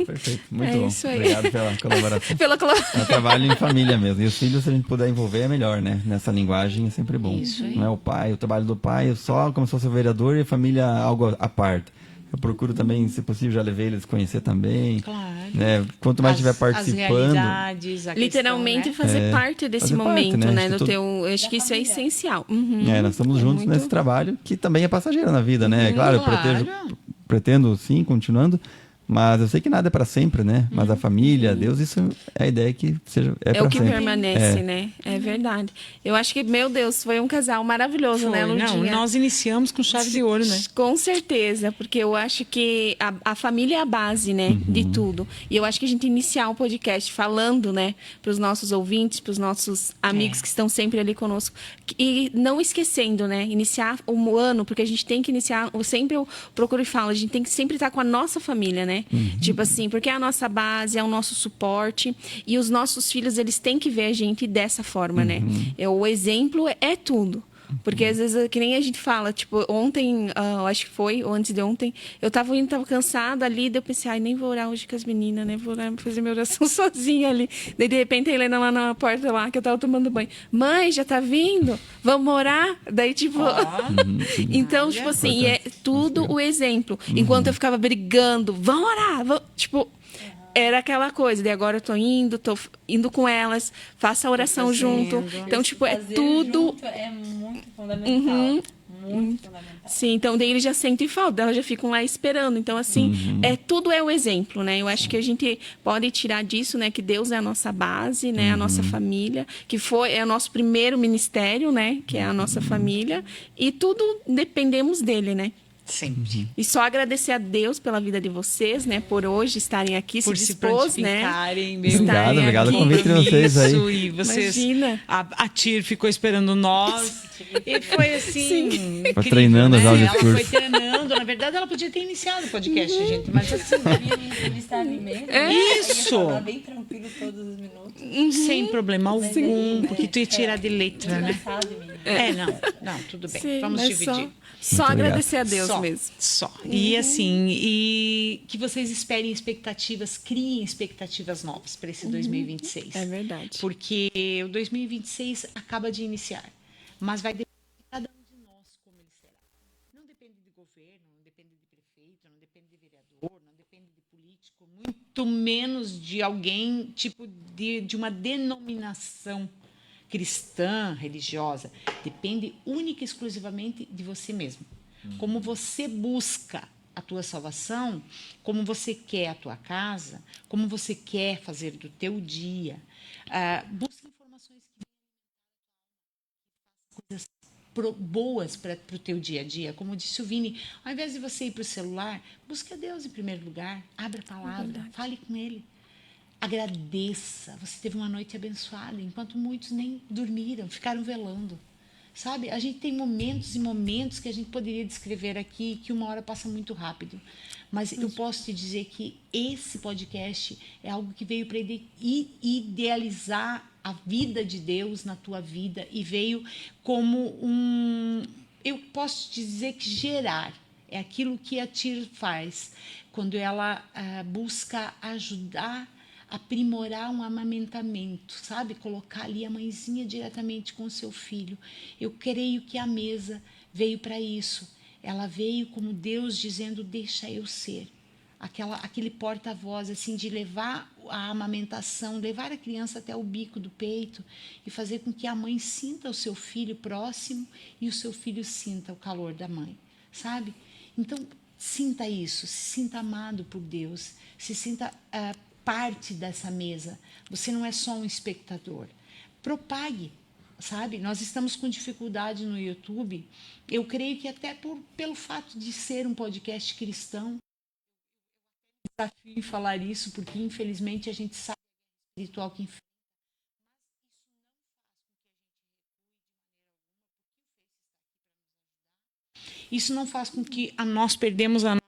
Perfeito, muito É bom. isso aí. Obrigado pela colaboração. Pela colaboração. É trabalho em família mesmo. E os filhos, se a gente puder envolver, é melhor, né? Nessa linguagem é sempre bom. Isso aí. Não é o pai, o trabalho do pai é só como se fosse o vereador e a família algo à parte. Eu procuro também, se possível, já levei eles a conhecer também. Claro. Né? Quanto mais estiver As participando. realidades, a Literalmente questão, né? fazer parte desse fazer parte, momento, né? né? Acho Do que teu, eu acho que isso é família. essencial. Nós estamos juntos muito- nesse trabalho, que também é passageiro na vida, né? Claro, Claro. eu pretendo sim, continuando, mas eu sei que nada é para sempre, né? Mas a família, Deus, isso é a ideia que seja É para o que sempre. permanece, né? É verdade. Eu acho que, meu Deus, foi um casal maravilhoso, né, Foi, Lurdinha? não, nós iniciamos com chave de ouro, né? Com certeza, porque eu acho que a família é a base, né, de tudo. E eu acho que a gente iniciar o podcast falando, né, para os nossos ouvintes, para os nossos amigos que estão sempre ali conosco, e não esquecendo, né, iniciar o ano, porque a gente tem que iniciar, sempre eu procuro e falo, a gente tem que sempre estar com a nossa família, né? Tipo assim, porque é a nossa base, é o nosso suporte, e os nossos filhos, eles têm que ver a gente dessa forma, né? O exemplo é tudo. Porque às vezes, que nem a gente fala, tipo, ontem, eu acho que foi, ou antes de ontem, eu tava indo, tava cansada ali, daí eu pensei, nem vou orar hoje com as meninas, né? Vou orar, fazer minha oração sozinha ali. Daí, de repente, a Helena lá na porta lá, que eu tava tomando banho. Mãe, já tá vindo? Vamos orar? Daí, tipo... Então, tipo assim, e é tudo o exemplo. Enquanto eu ficava brigando, vamos orar, vamos... tipo... Era aquela coisa, de agora eu tô indo com elas, faça a oração junto. Então, tipo, é Fazer tudo. junto é muito fundamental. Muito fundamental. Sim, então daí eles já sentem falta, elas já ficam lá esperando. Então, assim, tudo é o exemplo, né? Eu acho que a gente pode tirar disso, né? Que Deus é a nossa base, né? A nossa família, que é o nosso primeiro ministério, né? Que é a nossa família. E tudo dependemos dele, né? Sempre. E só agradecer a Deus pela vida de vocês, né? Por hoje estarem aqui, Por se se dispôs, né? prontificarem, meu Estarem Obrigado aqui. ao convite de vocês aí. Isso, e vocês, Imagina. a Tir ficou esperando nós. E foi assim. incrível, Foi treinando né? já o Ela discurso. foi treinando. Na verdade, ela podia ter iniciado o podcast, gente. Mas assim, Devia me entrevistar a mim mesmo. Isso! Eu ia falar bem tranquilo todos os minutos. sem problema algum, é, porque tu ia tirar de letra, né? Engraçado de mim. Não, tudo bem. Sim, Vamos mas dividir. Só Muito agradecer a Deus Só, mesmo. Só. E assim, e que vocês esperem expectativas, criem expectativas novas para esse 2026. É verdade. Porque o 2026 acaba de iniciar, mas vai depender de cada um de nós como ele será. Não depende de governo, não depende de prefeito, não depende de vereador, não depende de político, muito menos de alguém tipo de uma denominação cristã, religiosa. Depende única e exclusivamente de você mesmo. Como você busca a tua salvação, como você quer a tua casa, como você quer fazer do teu dia. Busque informações que coisas boas para o teu dia a dia. Como disse o Vini, ao invés de você ir para o celular, busque a Deus em primeiro lugar, abra a palavra, fale com Ele. Agradeça, você teve uma noite abençoada, enquanto muitos nem dormiram, ficaram velando. Sabe, a gente tem momentos e momentos que a gente poderia descrever aqui, que uma hora passa muito rápido. Mas eu posso te dizer que esse podcast é algo que veio para idealizar a vida de Deus na tua vida e veio como eu posso te dizer que gerar. É aquilo que a Tir faz, quando ela busca ajudar aprimorar um amamentamento, sabe? Colocar ali a mãezinha diretamente com o seu filho. Eu creio que a mesa veio para isso. ela veio como Deus dizendo, deixa eu ser. Aquele porta-voz, assim, de levar a amamentação, levar a criança até o bico do peito e fazer com que a mãe sinta o seu filho próximo e o seu filho sinta o calor da mãe, sabe? Então, sinta isso, se sinta amado por Deus, se sinta parte dessa mesa. Você não é só um espectador. Propague, sabe? Nós estamos com dificuldade no YouTube. Eu creio que até pelo fato de ser um podcast cristão, desafio em falar isso, porque infelizmente a gente sabe que é espiritual que enfrenta. Isso não faz com que nós perdemos a nossa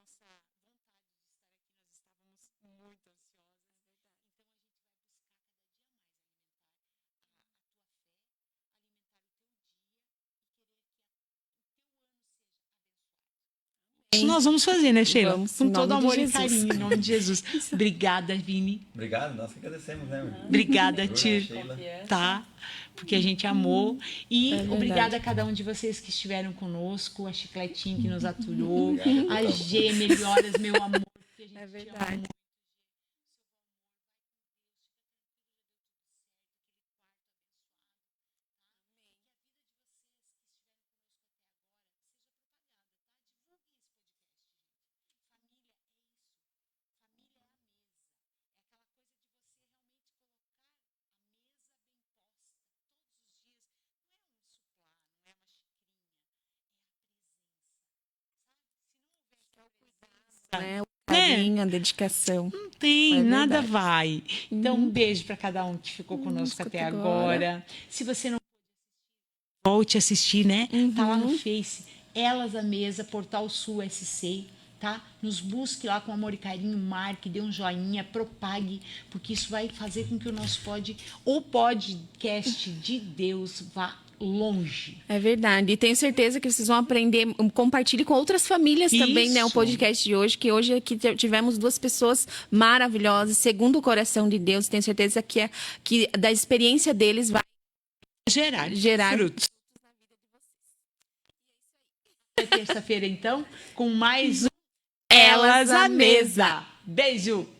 isso nós vamos fazer, né, Sheila? Vamos, com em todo nome de amor e Jesus. carinho, em nome de Jesus. Obrigada, Vini. Obrigado, nós que agradecemos, né, irmã? Obrigada, Bruna, Tir. Sheila. Tá? Porque a gente amou. E verdade. obrigada a cada um de vocês que estiveram conosco, a Chicletinho que nos aturou, a G, melhoras, meu amor. Que a gente É te verdade. ama. Né? O carinho, a dedicação. Não tem, É nada verdade. vai. Então, um beijo para cada um que ficou conosco escuta até agora. agora. Se você não volte a assistir, né? Tá lá no Face, Elas à Mesa, Portal Sul SC, tá? Nos busque lá com amor e carinho, marque, dê um joinha, propague, porque isso vai fazer com que o nosso podcast de Deus vá longe. É verdade. E tenho certeza que vocês vão aprender. Compartilhe com outras famílias também, né? O Isso. podcast de hoje, que hoje aqui tivemos duas pessoas maravilhosas, segundo o coração de Deus. Tenho certeza que da experiência deles vai Gerar frutos. Terça-feira, então, com mais um Elas à Mesa. Beijo!